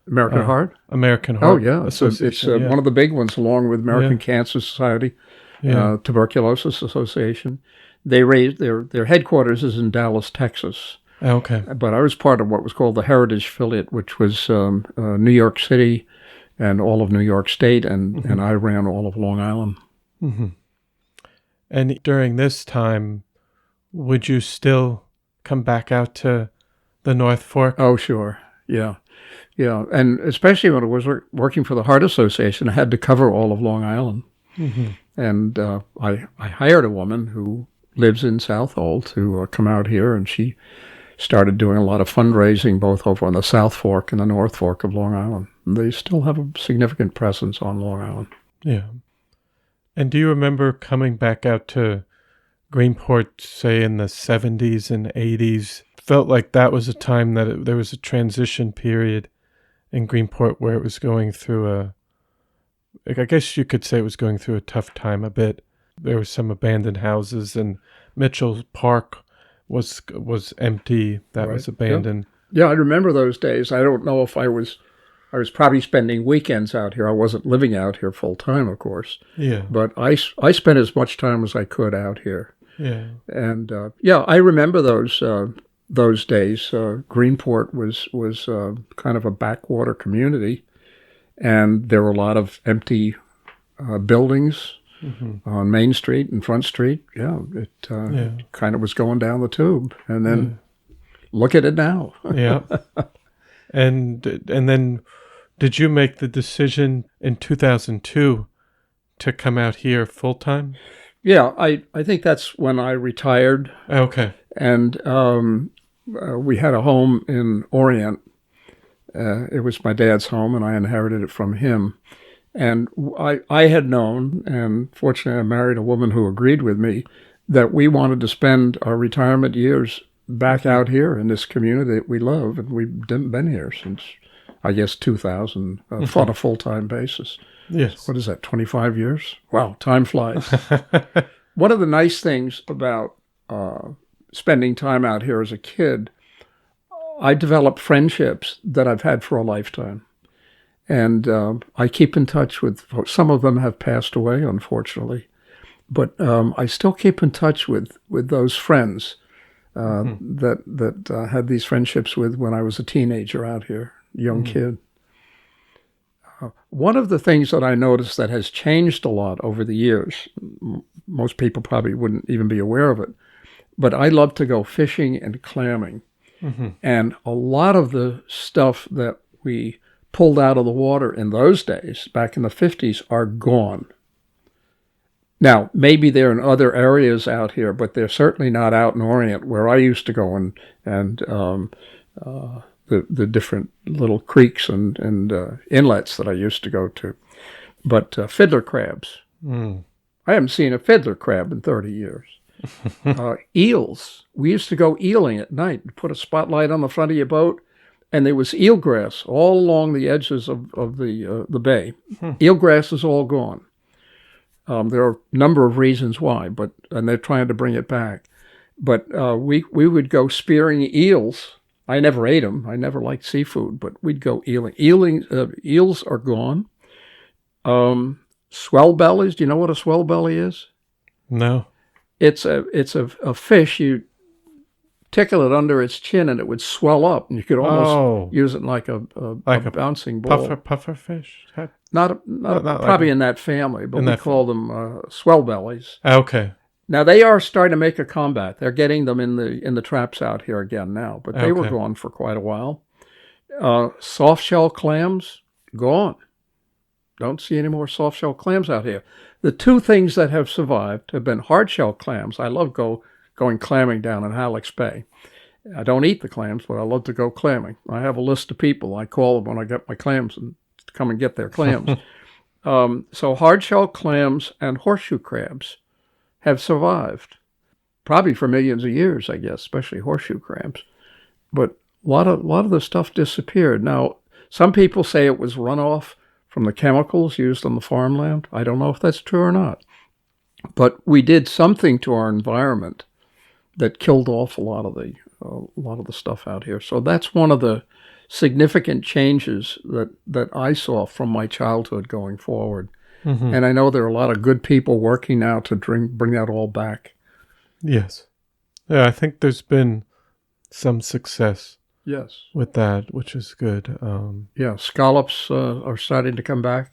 American Heart? American Heart. Oh, yeah. It's one of the big ones, along with American Cancer Society, Tuberculosis Association. They raised their headquarters is in Dallas, Texas. Okay. But I was part of what was called the Heritage Affiliate, which was New York City and all of New York State, and I ran all of Long Island. And during this time, would you still come back out to the North Fork? Oh, sure. Yeah. Yeah. And especially when I was working for the Heart Association, I had to cover all of Long Island. And I hired a woman who lives in Southold to come out here, and she started doing a lot of fundraising both over on the South Fork and the North Fork of Long Island. And they still have a significant presence on Long Island. Yeah. And do you remember coming back out to Greenport, say, in the 70s and 80s? Felt like that was a time that there was a transition period in Greenport where it was going through I guess you could say it was going through a tough time a bit. There were some abandoned houses, and Mitchell Park was empty. That was abandoned. Yeah, I remember those days. I don't know if I was probably spending weekends out here. I wasn't living out here full time, of course. Yeah. But I spent as much time as I could out here. Yeah. And I remember those days. Greenport was kind of a backwater community, And there were a lot of empty buildings on Main Street and Front Street. Yeah, it kind of was going down the tube. And then look at it now. Yeah. And then did you make the decision in 2002 to come out here full time? Yeah, I think that's when I retired. Okay. And we had a home in Orient. It was my dad's home, and I inherited it from him. And I had known, and fortunately I married a woman who agreed with me, that we wanted to spend our retirement years back out here in this community that we love. And we've been here since, I guess, 2000 on a full-time basis. Yes. What is that, 25 years? Wow, time flies. One of the nice things about spending time out here as a kid, I developed friendships that I've had for a lifetime. And I keep in touch with, some of them have passed away, unfortunately. But I still keep in touch with those friends that had these friendships with when I was a teenager out here, young kid. One of the things that I noticed that has changed a lot over the years, most people probably wouldn't even be aware of it, but I love to go fishing and clamming. And a lot of the stuff that we pulled out of the water in those days, back in the 50s, are gone. Now, maybe they're in other areas out here, but they're certainly not out in Orient where I used to go and the different little creeks and inlets that I used to go to. But fiddler crabs. I haven't seen a fiddler crab in 30 years. Eels. We used to go eeling at night, put a spotlight on the front of your boat, and there was eelgrass all along the edges of the bay. Eelgrass is all gone. There are a number of reasons why, and they're trying to bring it back. But we would go spearing eels. I never ate them. I never liked seafood, but we'd go eeling. Eels are gone. Swell bellies. Do you know what a swell belly is? No. It's a fish. You tickle it under its chin, and it would swell up, and you could almost use it like a bouncing ball. Puffer fish. Not probably in that family, but we call them swell bellies. Okay. Now they are starting to make a comeback. They're getting them in the traps out here again now, but they were gone for quite a while. Soft shell clams, gone. Don't see any more soft shell clams out here. The two things that have survived have been hard shell clams. I love going clamming down in Halleck's Bay. I don't eat the clams, but I love to go clamming. I have a list of people. I call them when I get my clams and come and get their clams. So hard shell clams and horseshoe crabs have survived, probably for millions of years, I guess, especially horseshoe crabs. But a lot of the stuff disappeared. Now, some people say it was runoff from the chemicals used on the farmland. I don't know if that's true or not. But we did something to our environment that killed off a lot of the stuff out here. So that's one of the significant changes that I saw from my childhood going forward. And I know there are a lot of good people working now to bring that all back. Yes. Yeah, I think there's been some success. Yes. With that, which is good. Scallops are starting to come back.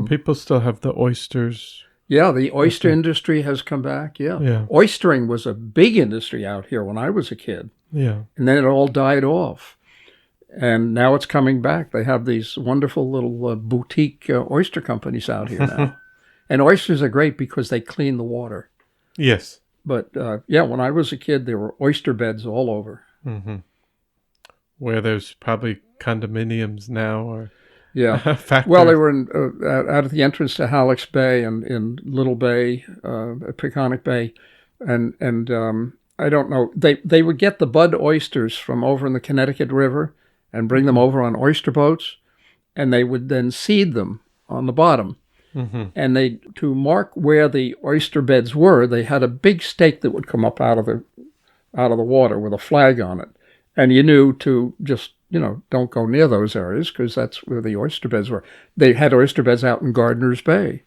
People still have the oysters. Yeah, the oyster industry has come back. Yeah. Oystering was a big industry out here when I was a kid. Yeah. And then it all died off. And now it's coming back. They have these wonderful little boutique oyster companies out here now. And oysters are great because they clean the water. Yes. But, when I was a kid, there were oyster beds all over. Where there's probably condominiums now or factories. Well, they were out at the entrance to Halleck's Bay and in Little Bay, Peconic Bay. And I don't know. They would get the bud oysters from over in the Connecticut River and bring them over on oyster boats, and they would then seed them on the bottom. And to mark where the oyster beds were, they had a big stake that would come up out of the water with a flag on it. And you knew to just, don't go near those areas because that's where the oyster beds were. They had oyster beds out in Gardiner's Bay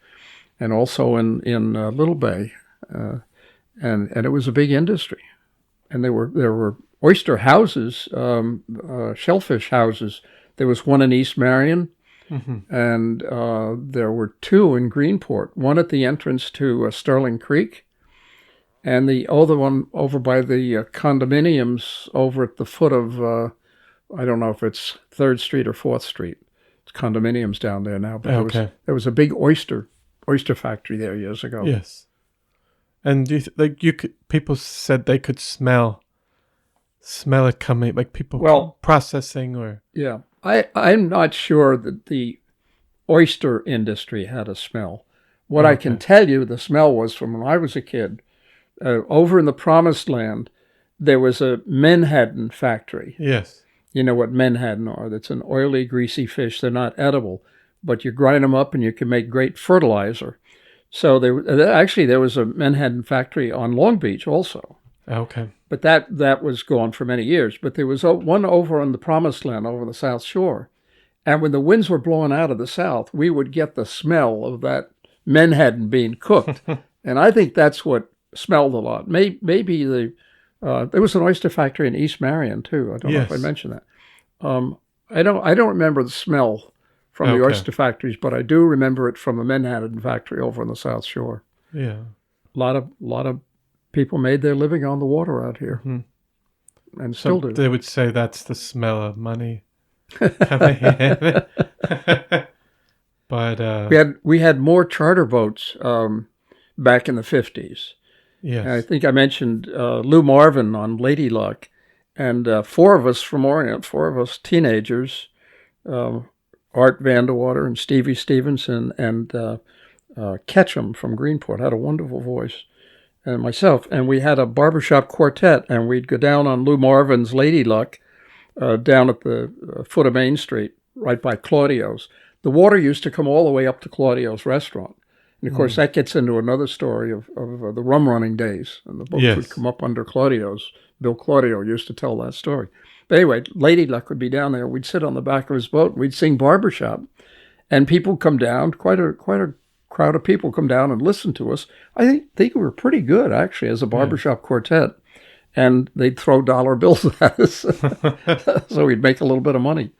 and also in Little Bay. And it was a big industry. And there were oyster houses, shellfish houses There was one in East Marion, Mm-hmm. and there were two in Greenport. One at the entrance to Sterling Creek, and the other one over by the condominiums over at the foot of, I don't know if it's 3rd Street or 4th Street. It's condominiums down there now, but Okay. there was a big oyster factory there years ago. Yes. And people said they could smell it coming, like people processing or. Yeah. I'm not sure that the oyster industry had a smell. What I can tell you the smell was from when I was a kid. Over in the Promised Land, there was a menhaden factory. Yes. You know what menhaden are. That's an oily, greasy fish. They're not edible, but you grind them up and you can make great fertilizer. So there was a menhaden factory on Long Beach also. Okay. But that was gone for many years. But there was one over on the Promised Land over the South Shore. And when the winds were blowing out of the south, we would get the smell of that menhaden being cooked. And I think that's what smelled a lot. Maybe there was an oyster factory in East Marion too. I don't know if I mentioned that. I don't remember the smell from the oyster factories, but I do remember it from the menhaden factory over on the South Shore. Yeah. A lot of people made their living on the water out here, and still do. They would say that's the smell of money coming in. But we had more charter boats back in the 50s. Yes. And I think I mentioned Lou Marvin on Lady Luck, and 4 of us from Orient, 4 of us teenagers, Art Vanderwater and Stevie Stevenson and Ketchum from Greenport, had a wonderful voice, and myself. And we had a barbershop quartet, and we'd go down on Lou Marvin's Lady Luck, down at the foot of Main Street, right by Claudio's. The water used to come all the way up to Claudio's restaurant. And, of course, that gets into another story of the rum running days. And the boats would come up under Claudio's. Bill Claudio used to tell that story. But anyway, Lady Luck would be down there. We'd sit on the back of his boat. And we'd sing barbershop. And people come down, quite a crowd of people come down and listen to us. I think we were pretty good, actually, as a barbershop quartet. And they'd throw dollar bills at us. So we'd make a little bit of money.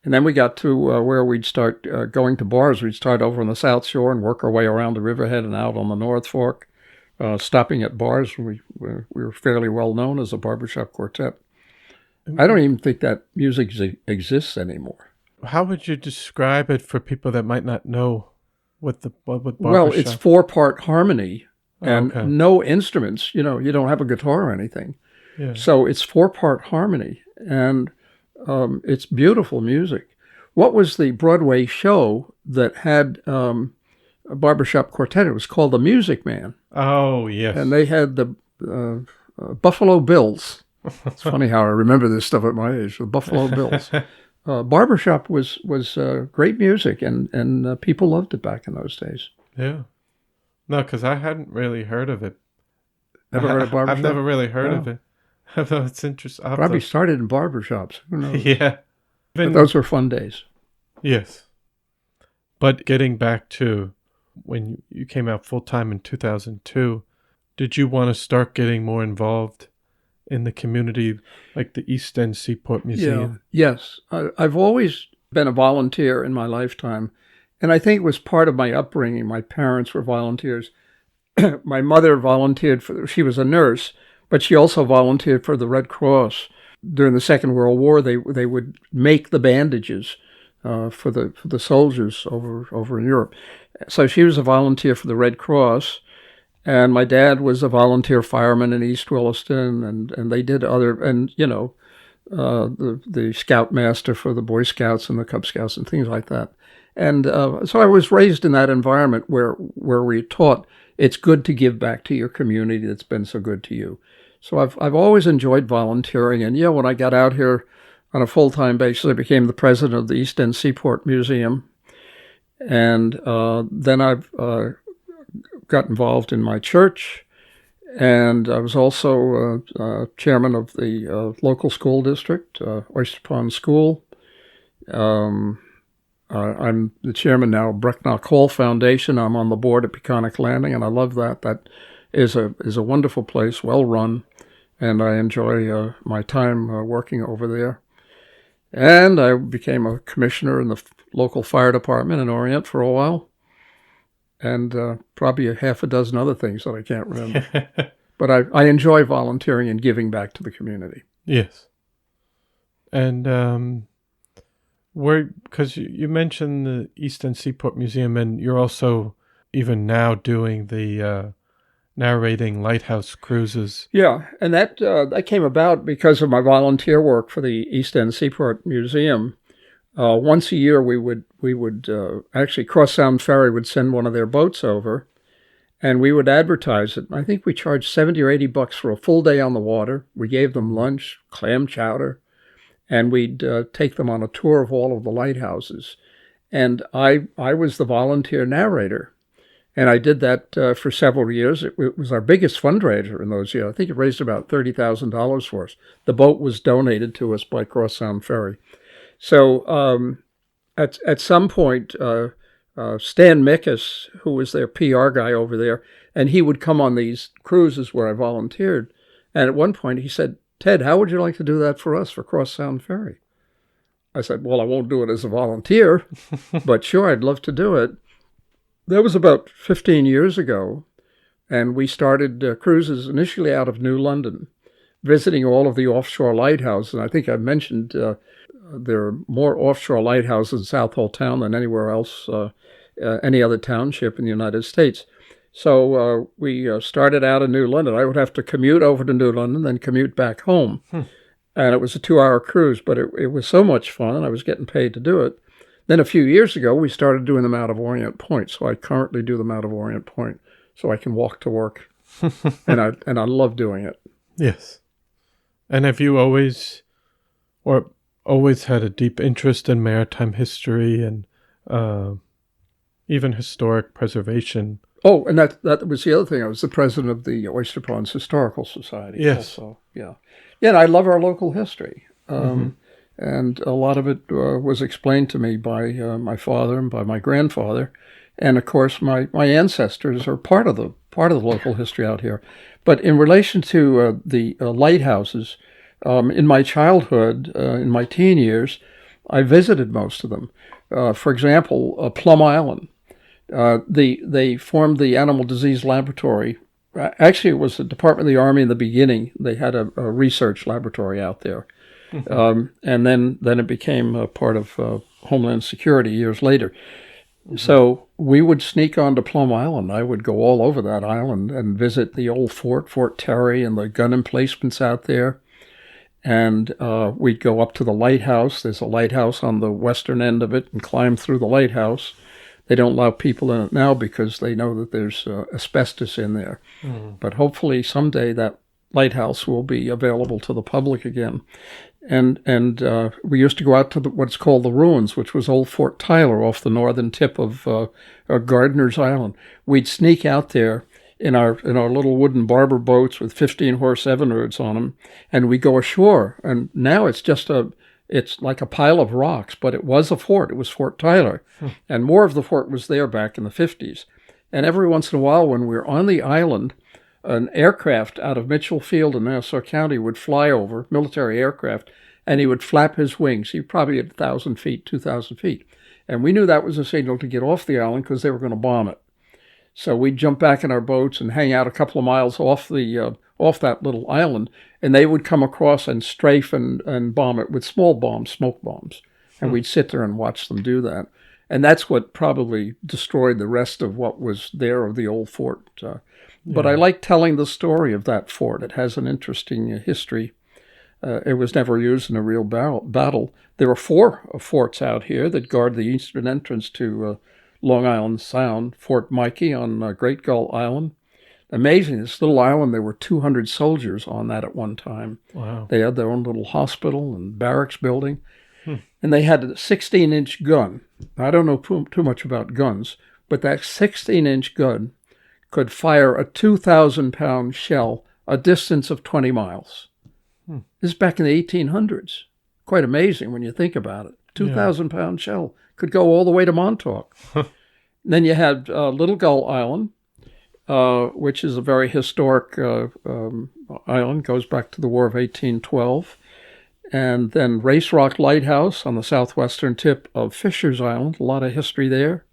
And then we got to where we'd start going to bars. We'd start over on the South Shore and work our way around the Riverhead and out on the North Fork, stopping at bars. We were fairly well known as a barbershop quartet. I don't even think that music exists anymore. How would you describe it for people that might not know what barbershop? Well, it's 4-part harmony and no instruments. You don't have a guitar or anything. Yeah. So it's 4-part harmony, and it's beautiful music. What was the Broadway show that had a barbershop quartet? It was called The Music Man. Oh, yes. And they had the Buffalo Bills. It's funny how I remember this stuff at my age, the Buffalo Bills. Barbershop was great music, and people loved it back in those days. Yeah. No, because I hadn't really heard of it. Never heard of barbershop? I've never really heard of it. Although it's interesting. Probably started in barbershops. Who knows? Yeah. But those were fun days. Yes. But getting back to when you came out full-time in 2002, did you want to start getting more involved in the community, like the East End Seaport Museum? Yeah. Yes. I've always been a volunteer in my lifetime, and I think it was part of my upbringing. My parents were volunteers. My mother volunteered she was a nurse, but she also volunteered for the Red Cross. During the Second World War, they would make the bandages for the soldiers over in Europe. So she was a volunteer for the Red Cross, and my dad was a volunteer fireman in East Williston, and they did other, and the scoutmaster for the Boy Scouts and the Cub Scouts and things like that. And so I was raised in that environment where we taught it's good to give back to your community that's been so good to you. So I've always enjoyed volunteering, and when I got out here on a full-time basis, I became the president of the East End Seaport Museum, and then I've got involved in my church, and I was also chairman of the local school district, Oyster Pond School. I'm the chairman now of Brecknock Hall Foundation. I'm on the board at Peconic Landing, and I love that. That is a wonderful place, well run, and I enjoy my time working over there. And I became a commissioner in the local fire department in Orient for a while. And probably a half a dozen other things that I can't remember. But I enjoy volunteering and giving back to the community. Yes. And because you mentioned the Eastern Seaport Museum, and you're also even now doing the narrating Lighthouse cruises. Yeah, and that came about because of my volunteer work for the East End Seaport Museum. Once a year, we would actually Cross Sound Ferry would send one of their boats over, and we would advertise it. I think we charged $70 or $80 for a full day on the water. We gave them lunch, clam chowder, and we'd take them on a tour of all of the lighthouses. And I was the volunteer narrator. And I did that for several years. It was our biggest fundraiser in those years. I think it raised about $30,000 for us. The boat was donated to us by Cross Sound Ferry. So at some point, Stan Mickus, who was their PR guy over there, and he would come on these cruises where I volunteered. And at one point he said, "Ted, how would you like to do that for us, for Cross Sound Ferry?" I said, "Well, I won't do it as a volunteer, but sure, I'd love to do it." That was about 15 years ago, and we started cruises initially out of New London, visiting all of the offshore lighthouses. And I think I mentioned there are more offshore lighthouses in South Hole Town than anywhere else, any other township in the United States. So we started out in New London. I would have to commute over to New London, then commute back home. And it was a 2-hour cruise, but it was so much fun, and I was getting paid to do it. Then a few years ago, we started doing them out of Orient Point. So I currently do them out of Orient Point so I can walk to work. and I love doing it. Yes. And have you always had a deep interest in maritime history and even historic preservation? Oh, and that was the other thing. I was the president of the Oyster Ponds Historical Society. Yes. Also. Yeah. Yeah, and I love our local history. And a lot of it was explained to me by my father and by my grandfather, and of course my ancestors are part of the local history out here. But in relation to the lighthouses, in my childhood, in my teen years, I visited most of them. For example, Plum Island. They formed the Animal Disease Laboratory. Actually, it was the Department of the Army in the beginning. They had a research laboratory out there. And then it became a part of Homeland Security years later. So we would sneak onto Plum Island. I would go all over that island and visit the old fort, Fort Terry, and the gun emplacements out there. And we'd go up to the lighthouse. There's a lighthouse on the western end of it, and climb through the lighthouse. They don't allow people in it now because they know that there's asbestos in there. But hopefully someday that lighthouse will be available to the public again. And we used to go out to what's called the ruins, which was old Fort Tyler off the northern tip of Gardiner's Island. We'd sneak out there in our little wooden barber boats with 15-horse Evinrudes on them, and we go ashore. And now it's like a pile of rocks, but it was a fort. It was Fort Tyler, and more of the fort was there back in the 50s. And every once in a while, when we were on the island, an aircraft out of Mitchell Field in Nassau County would fly over, military aircraft, and he would flap his wings. He probably at 1,000 feet, 2,000 feet. And we knew that was a signal to get off the island because they were going to bomb it. So we'd jump back in our boats and hang out a couple of miles off that little island, and they would come across and strafe and bomb it with small bombs, smoke bombs. And we'd sit there and watch them do that. And that's what probably destroyed the rest of what was there of the old fort. But I like telling the story of that fort. It has an interesting history. It was never used in a real battle. There are 4 forts out here that guard the eastern entrance to Long Island Sound. Fort Mikey on Great Gull Island. Amazing, this little island, there were 200 soldiers on that at one time. Wow. They had their own little hospital and barracks building. And they had a 16-inch gun. I don't know too much about guns, but that 16-inch gun could fire a 2,000-pound shell a distance of 20 miles. This is back in the 1800s. Quite amazing when you think about it. 2,000-pound shell could go all the way to Montauk. Then you had Little Gull Island, which is a very historic island, goes back to the War of 1812. And then Race Rock Lighthouse on the southwestern tip of Fisher's Island, a lot of history there.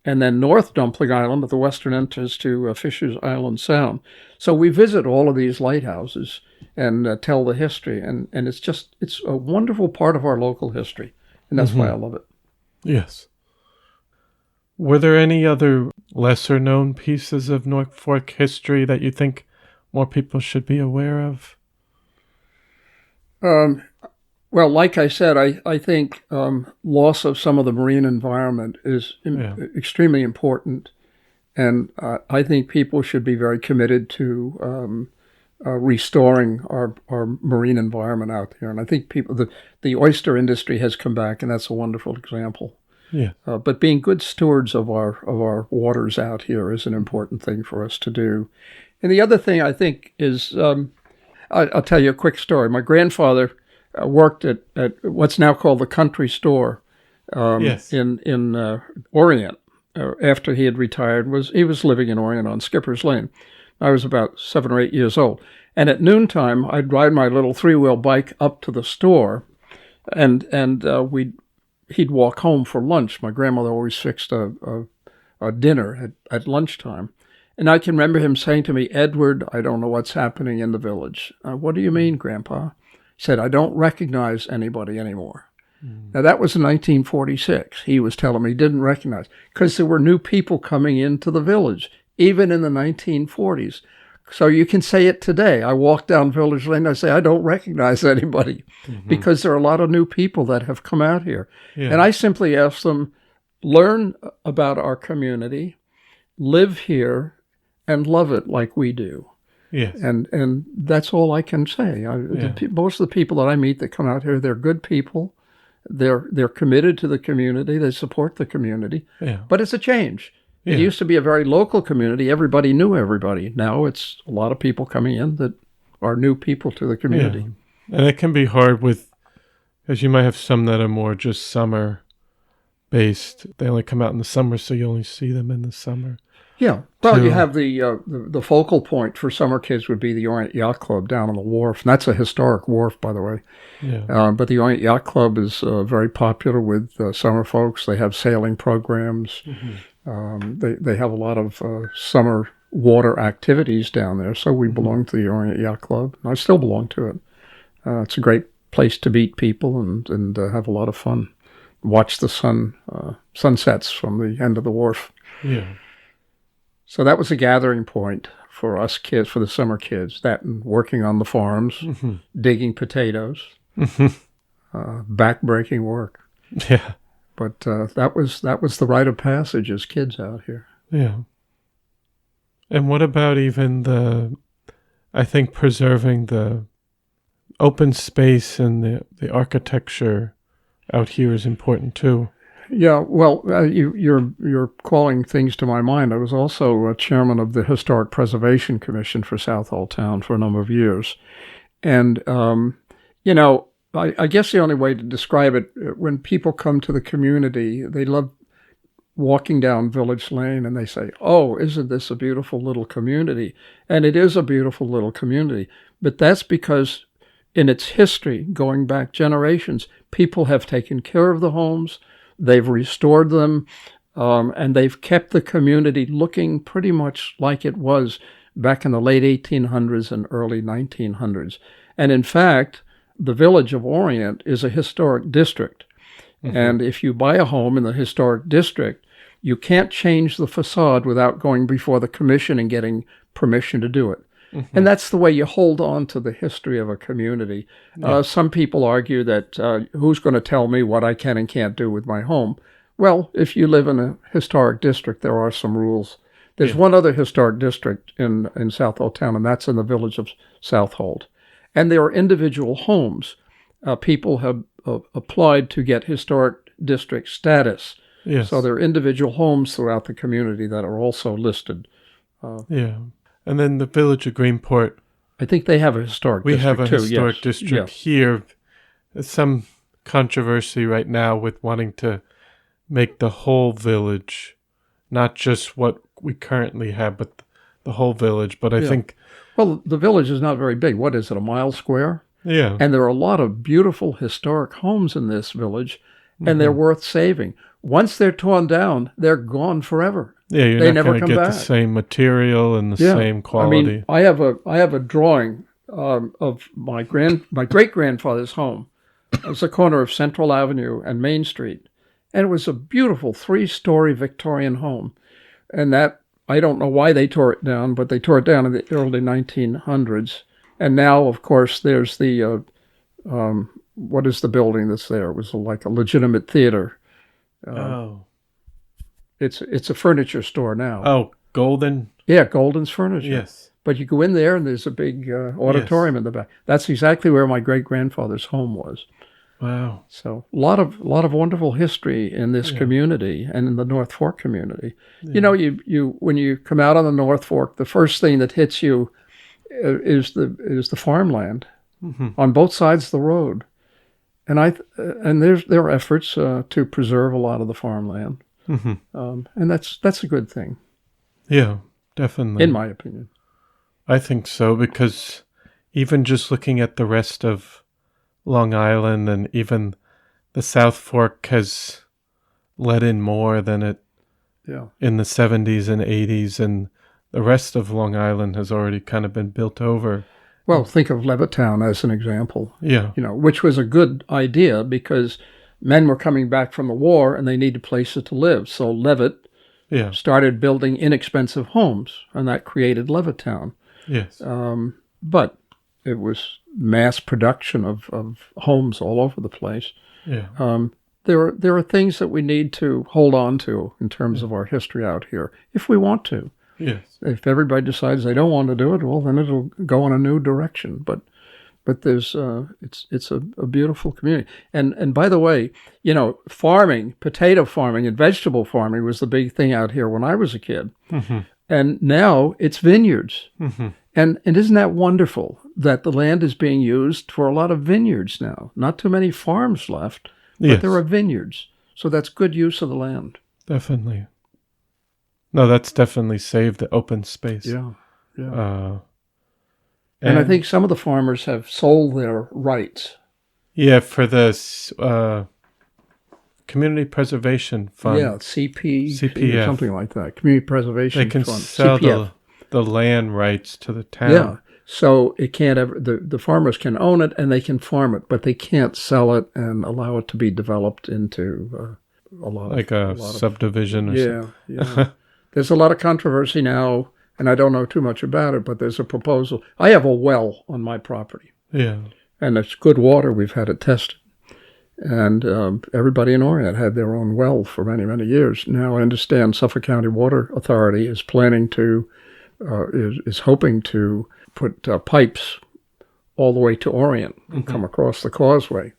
And then North Dumpling Island at the western entrance to Fisher's Island Sound. So we visit all of these lighthouses and tell the history. And it's a wonderful part of our local history. And that's why I love it. Yes. Were there any other lesser-known pieces of Norfolk history that you think more people should be aware of? Well, like I said, I think loss of some of the marine environment is extremely important. And I think people should be very committed to restoring our marine environment out there. And I think the oyster industry has come back, and that's a wonderful example. Yeah. But being good stewards of our waters out here is an important thing for us to do. And the other thing I think is, I'll tell you a quick story. My grandfather worked at what's now called the country store in Orient. After he had retired, he was living in Orient on Skipper's Lane. I was about 7 or 8 years old. And at noontime, I'd ride my little 3-wheel bike up to the store, and he'd walk home for lunch. My grandmother always fixed a dinner at lunchtime. And I can remember him saying to me, "Edward, I don't know what's happening in the village." "What do you mean, Grandpa?" He said, "I don't recognize anybody anymore." Now, that was in 1946. He was telling me he didn't recognize, because there were new people coming into the village, even in the 1940s. So you can say it today. I walk down Village Lane, I say, I don't recognize anybody, because there are a lot of new people that have come out here. Yeah. And I simply ask them, learn about our community, live here, and love it like we do. Yes. And that's all I can say. Most of the people that I meet that come out here, they're good people. They're committed to the community. They support the community. Yeah. But it's a change. Yeah. It used to be a very local community. Everybody knew everybody. Now it's a lot of people coming in that are new people to the community. Yeah. And it can be hard as you might have some that are more just summer-based. They only come out in the summer, so you only see them in the summer. Yeah. Well, you have the focal point for summer kids would be the Orient Yacht Club down on the wharf. And that's a historic wharf, by the way. Yeah. But the Orient Yacht Club is very popular with summer folks. They have sailing programs. They have a lot of summer water activities down there. So we belong to the Orient Yacht Club. I still belong to it. It's a great place to meet people and have a lot of fun. Watch the sunsets from the end of the wharf. Yeah. So that was a gathering point for us kids, for the summer kids, that and working on the farms, digging potatoes, back-breaking work. Yeah. But that was the rite of passage as kids out here. Yeah. And what about even I think preserving the open space and the architecture out here is important too. Yeah, well, you're calling things to my mind. I was also chairman of the Historic Preservation Commission for Southall Town for a number of years. And, I guess the only way to describe it, when people come to the community, they love walking down Village Lane and they say, "Oh, isn't this a beautiful little community?" And it is a beautiful little community. But that's because in its history, going back generations, people have taken care of the homes. They've restored them, and they've kept the community looking pretty much like it was back in the late 1800s and early 1900s. And in fact, the village of Orient is a historic district. And if you buy a home in the historic district, you can't change the facade without going before the commission and getting permission to do it. And that's the way you hold on to the history of a community. Yeah. Some people argue that who's going to tell me what I can and can't do with my home? Well, if you live in a historic district, there are some rules. There's one other historic district in Southall Town, and that's in the village of Southold. And there are individual homes. People have applied to get historic district status. Yes. So there are individual homes throughout the community that are also listed. And then the village of Greenport. I think they have a historic district, We have a too, historic district here. There's some controversy right now with wanting to make the whole village, not just what we currently have, but the whole village. But I think... Well, the village is not very big. What is it, a mile square? Yeah. And there are a lot of beautiful historic homes in this village, and they're worth saving. Once they're torn down, they're gone forever. Yeah, you're They not never going to come get back. the same material and the same quality. I mean, I have a drawing of my great grandfather's home. It was the corner of Central Avenue and Main Street, and it was a beautiful 3-story Victorian home. And that, I don't know why they tore it down, but they tore it down in the early 1900s. And now, of course, there's the what is the building that's there? It was like a legitimate theater. It's a furniture store now. Oh, Golden? Yeah, Golden's Furniture. Yes. But you go in there and there's a big auditorium in the back. That's exactly where my great-grandfather's home was. Wow. So a lot of wonderful history in this community and in the North Fork community. Yeah. You know, you when you come out on the North Fork, the first thing that hits you is the farmland on both sides of the road. And there are efforts to preserve a lot of the farmland. And that's a good thing. Yeah, definitely. In my opinion. I think so, because even just looking at the rest of Long Island and even the South Fork has let in more than it in the 70s and 80s, and the rest of Long Island has already kind of been built over. Well, think of Levittown as an example. Yeah. You know, which was a good idea because men were coming back from the war and they needed places to live. So Levitt started building inexpensive homes, and that created Levittown. Yes. But it was mass production of homes all over the place. Yeah. There are things that we need to hold on to in terms of our history out here, if we want to. Yes. If everybody decides they don't want to do it, well, then it'll go in a new direction. But there's it's a beautiful community. And by the way, you know, farming, potato farming and vegetable farming was the big thing out here when I was a kid. And now it's vineyards. And isn't that wonderful that the land is being used for a lot of vineyards now? Not too many farms left, but there are vineyards. So that's good use of the land. Definitely. No, that's definitely saved the open space. Yeah. And I think some of the farmers have sold their rights. Yeah, for the Community Preservation Fund. Yeah, CPF. Or something like that. Community Preservation Fund. They can sell the land rights to the town. Yeah, so it can't ever. The farmers can own it and they can farm it, but they can't sell it and allow it to be developed into a lot of subdivision. Yeah. There's a lot of controversy now, and I don't know too much about it, but there's a proposal. I have a well on my property. Yeah. And it's good water. We've had it tested. And everybody in Orient had their own well for many, many years. Now I understand Suffolk County Water Authority is planning to, is hoping to put pipes all the way to Orient and come across the causeway.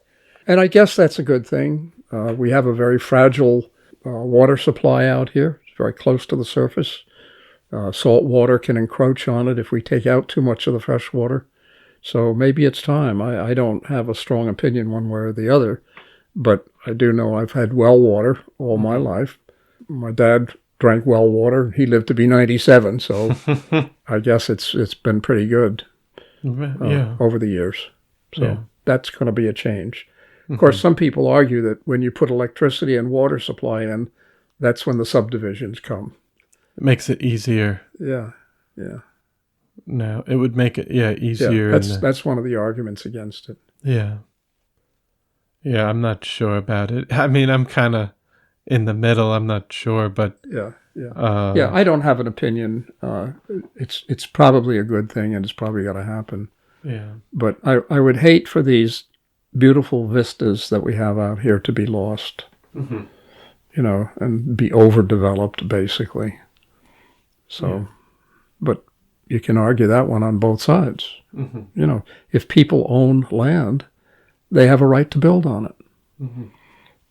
And I guess that's a good thing. We have a very fragile water supply out here. It's very close to the surface. Salt water can encroach on it if we take out too much of the fresh water. So maybe it's time. I don't have a strong opinion one way or the other, but I do know I've had well water all my life. My dad drank well water. He lived to be 97, so I guess it's been pretty good over the years. So that's going to be a change. Of course, some people argue that when you put electricity and water supply in, that's when the subdivisions come. It makes it easier. Yeah. No, it would make it easier. Yeah, that's one of the arguments against it. Yeah, I'm not sure about it. I mean, I'm kind of in the middle. I'm not sure, but I don't have an opinion. It's probably a good thing, and it's probably got to happen. Yeah, but I would hate for these beautiful vistas that we have out here to be lost. You know, and be overdeveloped, basically. So, but you can argue that one on both sides. You know, if people own land, they have a right to build on it.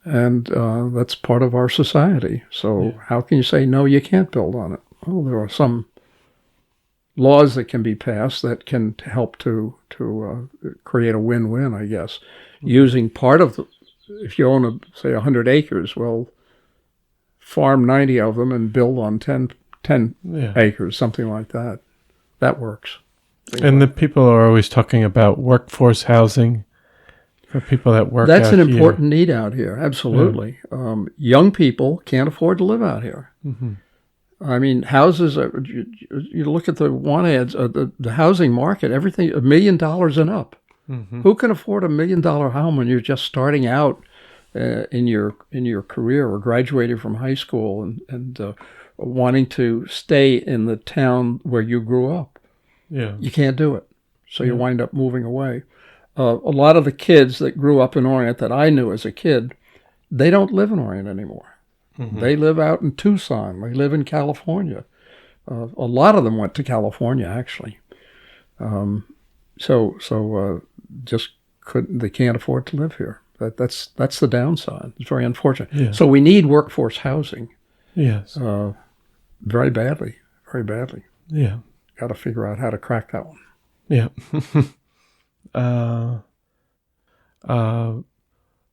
And that's part of our society. So how can you say, no, you can't build on it? Well, there are some laws that can be passed that can help to create a win-win, I guess. Using part of if you own, say, 100 acres, well, farm 90 of them and build on 10 acres, something like that. That works. And the people are always talking about workforce housing for people that work That's out an here. important need out here, absolutely. Young people can't afford to live out here. Mm-hmm. I mean, houses, you look at the want ads, the housing market, everything, $1 million and up. Mm-hmm. Who can afford $1 million home when you're just starting out in your career or graduating from high school and wanting to stay in the town where you grew up? Yeah. You can't do it. So you wind up moving away. A lot of the kids that grew up in Orient that I knew as a kid, they don't live in Orient anymore. Mm-hmm. They live out in Tucson. They live in California. A lot of them went to California, actually. So just couldn't. They can't afford to live here. That's the downside. It's very unfortunate. Yeah. So we need workforce housing. Yes. Very badly. Very badly. Yeah. Got to figure out how to crack that one. Yeah.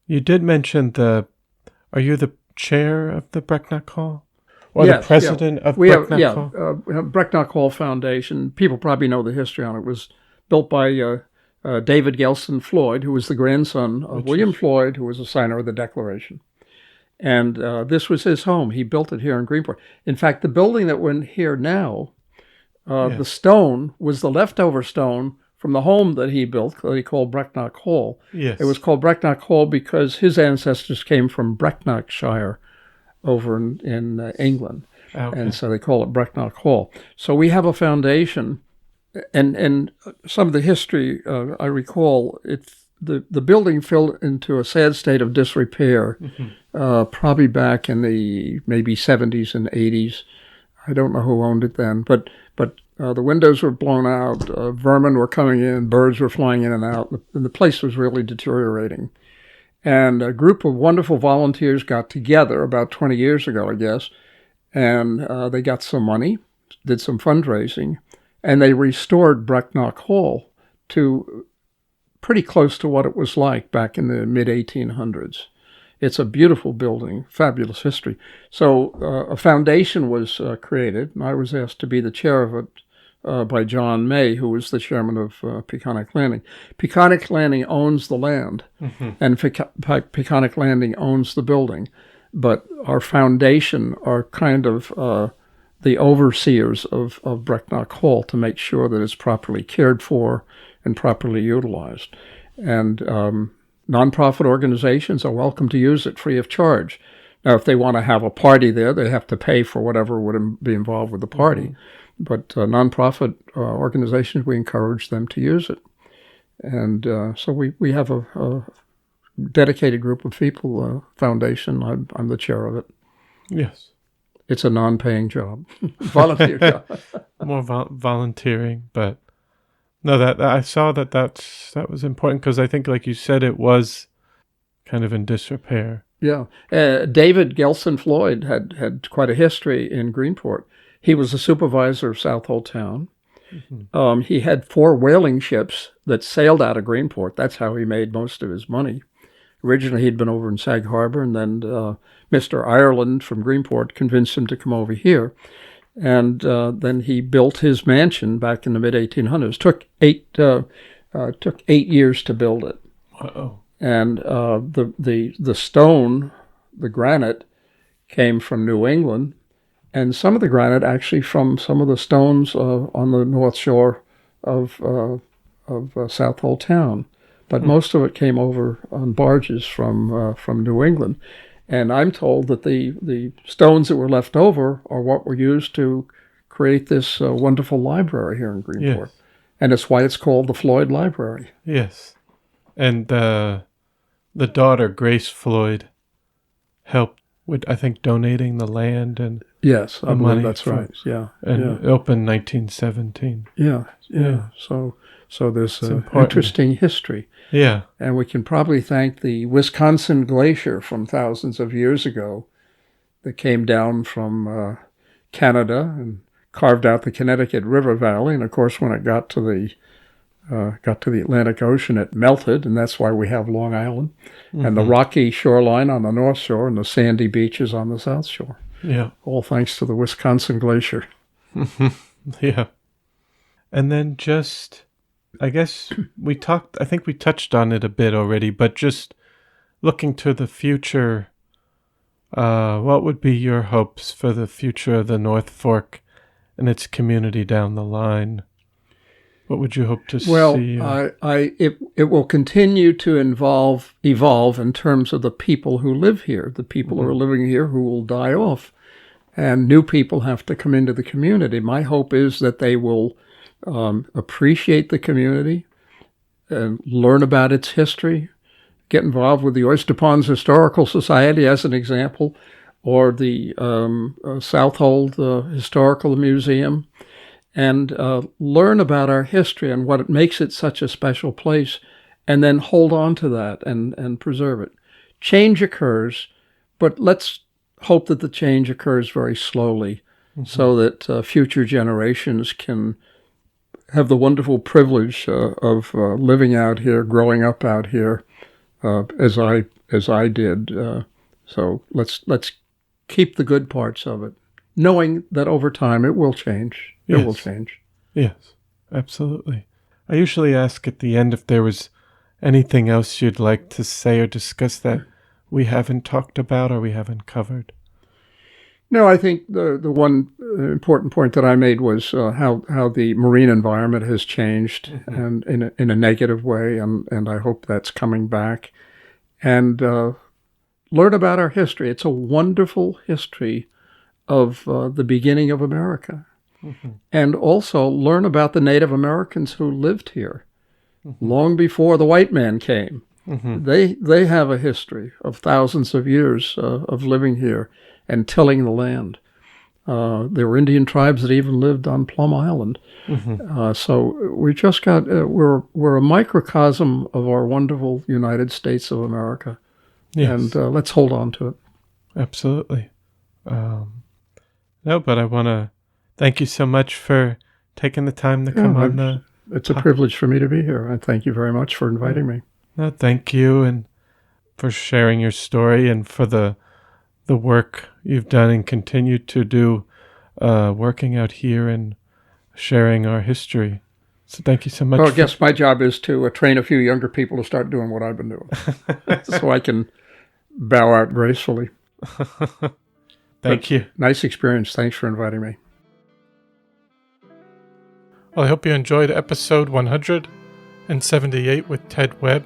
You did mention are you the chair of the Brecknock Hall? Or the president of Brecknock Hall? We have Brecknock Hall Foundation. People probably know the history on it. It was built by David Gelson Floyd, who was the grandson of William Floyd, who was a signer of the Declaration. And this was his home. He built it here in Greenport. In fact, the building that we're in here now, the stone was the leftover stone from the home that he built, that he called Brecknock Hall. Yes. It was called Brecknock Hall because his ancestors came from Brecknockshire over in England. Okay. And so they call it Brecknock Hall. So we have a foundation, and some of the history I recall, the building fell into a sad state of disrepair, probably back in the maybe 70s and 80s. I don't know who owned it then, but the windows were blown out, vermin were coming in, birds were flying in and out, and the place was really deteriorating. And a group of wonderful volunteers got together about 20 years ago, I guess, and they got some money, did some fundraising, and they restored Brecknock Hall to pretty close to what it was like back in the mid-1800s. It's a beautiful building, fabulous history. So a foundation was created, and I was asked to be the chair of it by John May, who was the chairman of Peconic Landing. Peconic Landing owns the land, and Peconic Landing owns the building. But our foundation are kind of the overseers of Brecknock Hall to make sure that it's properly cared for and properly utilized. And nonprofit organizations are welcome to use it free of charge. Now, if they want to have a party there, they have to pay for whatever would be involved with the party. But nonprofit organizations, we encourage them to use it. And so we have a dedicated group of people, foundation. I'm the chair of it. Yes. It's a non-paying job, volunteer job. More volunteering, but no, that I saw that was important because I think, like you said, it was kind of in disrepair. Yeah. David Gelson Floyd had quite a history in Greenport. He was the supervisor of Southold Town. He had 4 whaling ships that sailed out of Greenport. That's how he made most of his money. Originally, he'd been over in Sag Harbor, and then Mr. Ireland from Greenport convinced him to come over here. And then he built his mansion back in the mid-1800s. Took 8 years to build it. Uh-oh. And the stone, the granite, came from New England, and some of the granite actually from some of the stones on the north shore of Southold Town. But most of it came over on barges from New England. And I'm told that the stones that were left over are what were used to create this wonderful library here in Greenport. Yes. And it's why it's called the Floyd Library. Yes. And the daughter, Grace Floyd, helped with, I think, donating the land and yes, I believe that's right. Yeah. And it opened 1917. Yeah. So there's an interesting history. Yeah. And we can probably thank the Wisconsin glacier from thousands of years ago that came down from Canada and carved out the Connecticut River Valley. And, of course, when it got to the Atlantic Ocean, it melted, and that's why we have Long Island and the rocky shoreline on the north shore and the sandy beaches on the south shore. Yeah. All thanks to the Wisconsin glacier. Yeah. And then just, I guess I think we touched on it a bit already, but just looking to the future, what would be your hopes for the future of the North Fork and its community down the line? What would you hope to see? It will continue to evolve in terms of the people who live here, the people who are living here who will die off, and new people have to come into the community. My hope is that they will appreciate the community and learn about its history, get involved with the Oyster Ponds Historical Society as an example, or the Southold Historical Museum, and learn about our history and what makes it such a special place, and then hold on to that and preserve it. Change occurs, but let's hope that the change occurs very slowly so that future generations can have the wonderful privilege of living out here, growing up out here, as I did. So let's keep the good parts of it, knowing that over time it will change. Yes. It will change. Yes, absolutely. I usually ask at the end if there was anything else you'd like to say or discuss that we haven't talked about or we haven't covered. No, I think the one important point that I made was how the marine environment has changed, and in a negative way, and I hope that's coming back. And learn about our history. It's a wonderful history of the beginning of America. And also learn about the Native Americans who lived here long before the white man came. They have a history of thousands of years of living here and tilling the land. There were Indian tribes that even lived on Plum Island. So we just got we're a microcosm of our wonderful United States of America. Yes. And let's hold on to it. Absolutely. No, but I want to thank you so much for taking the time to come on the... It's a privilege for me to be here. I thank you very much for inviting me. No, thank you, and for sharing your story and for the work you've done and continue to do working out here and sharing our history. So thank you so much. Well, I guess my job is to train a few younger people to start doing what I've been doing so I can bow out gracefully. Thank you. Nice experience. Thanks for inviting me. Well, I hope you enjoyed episode 178 with Ted Webb.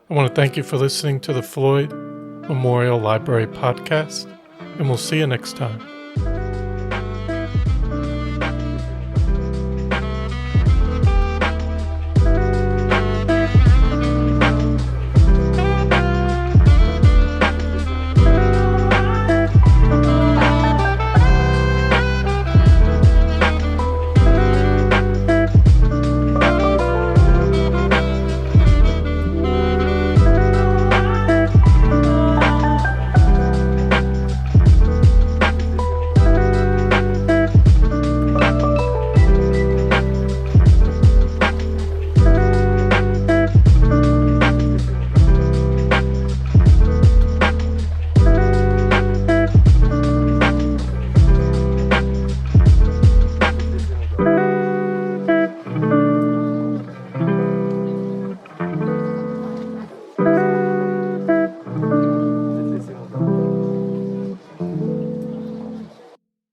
I want to thank you for listening to the Floyd Memorial Library podcast, and we'll see you next time.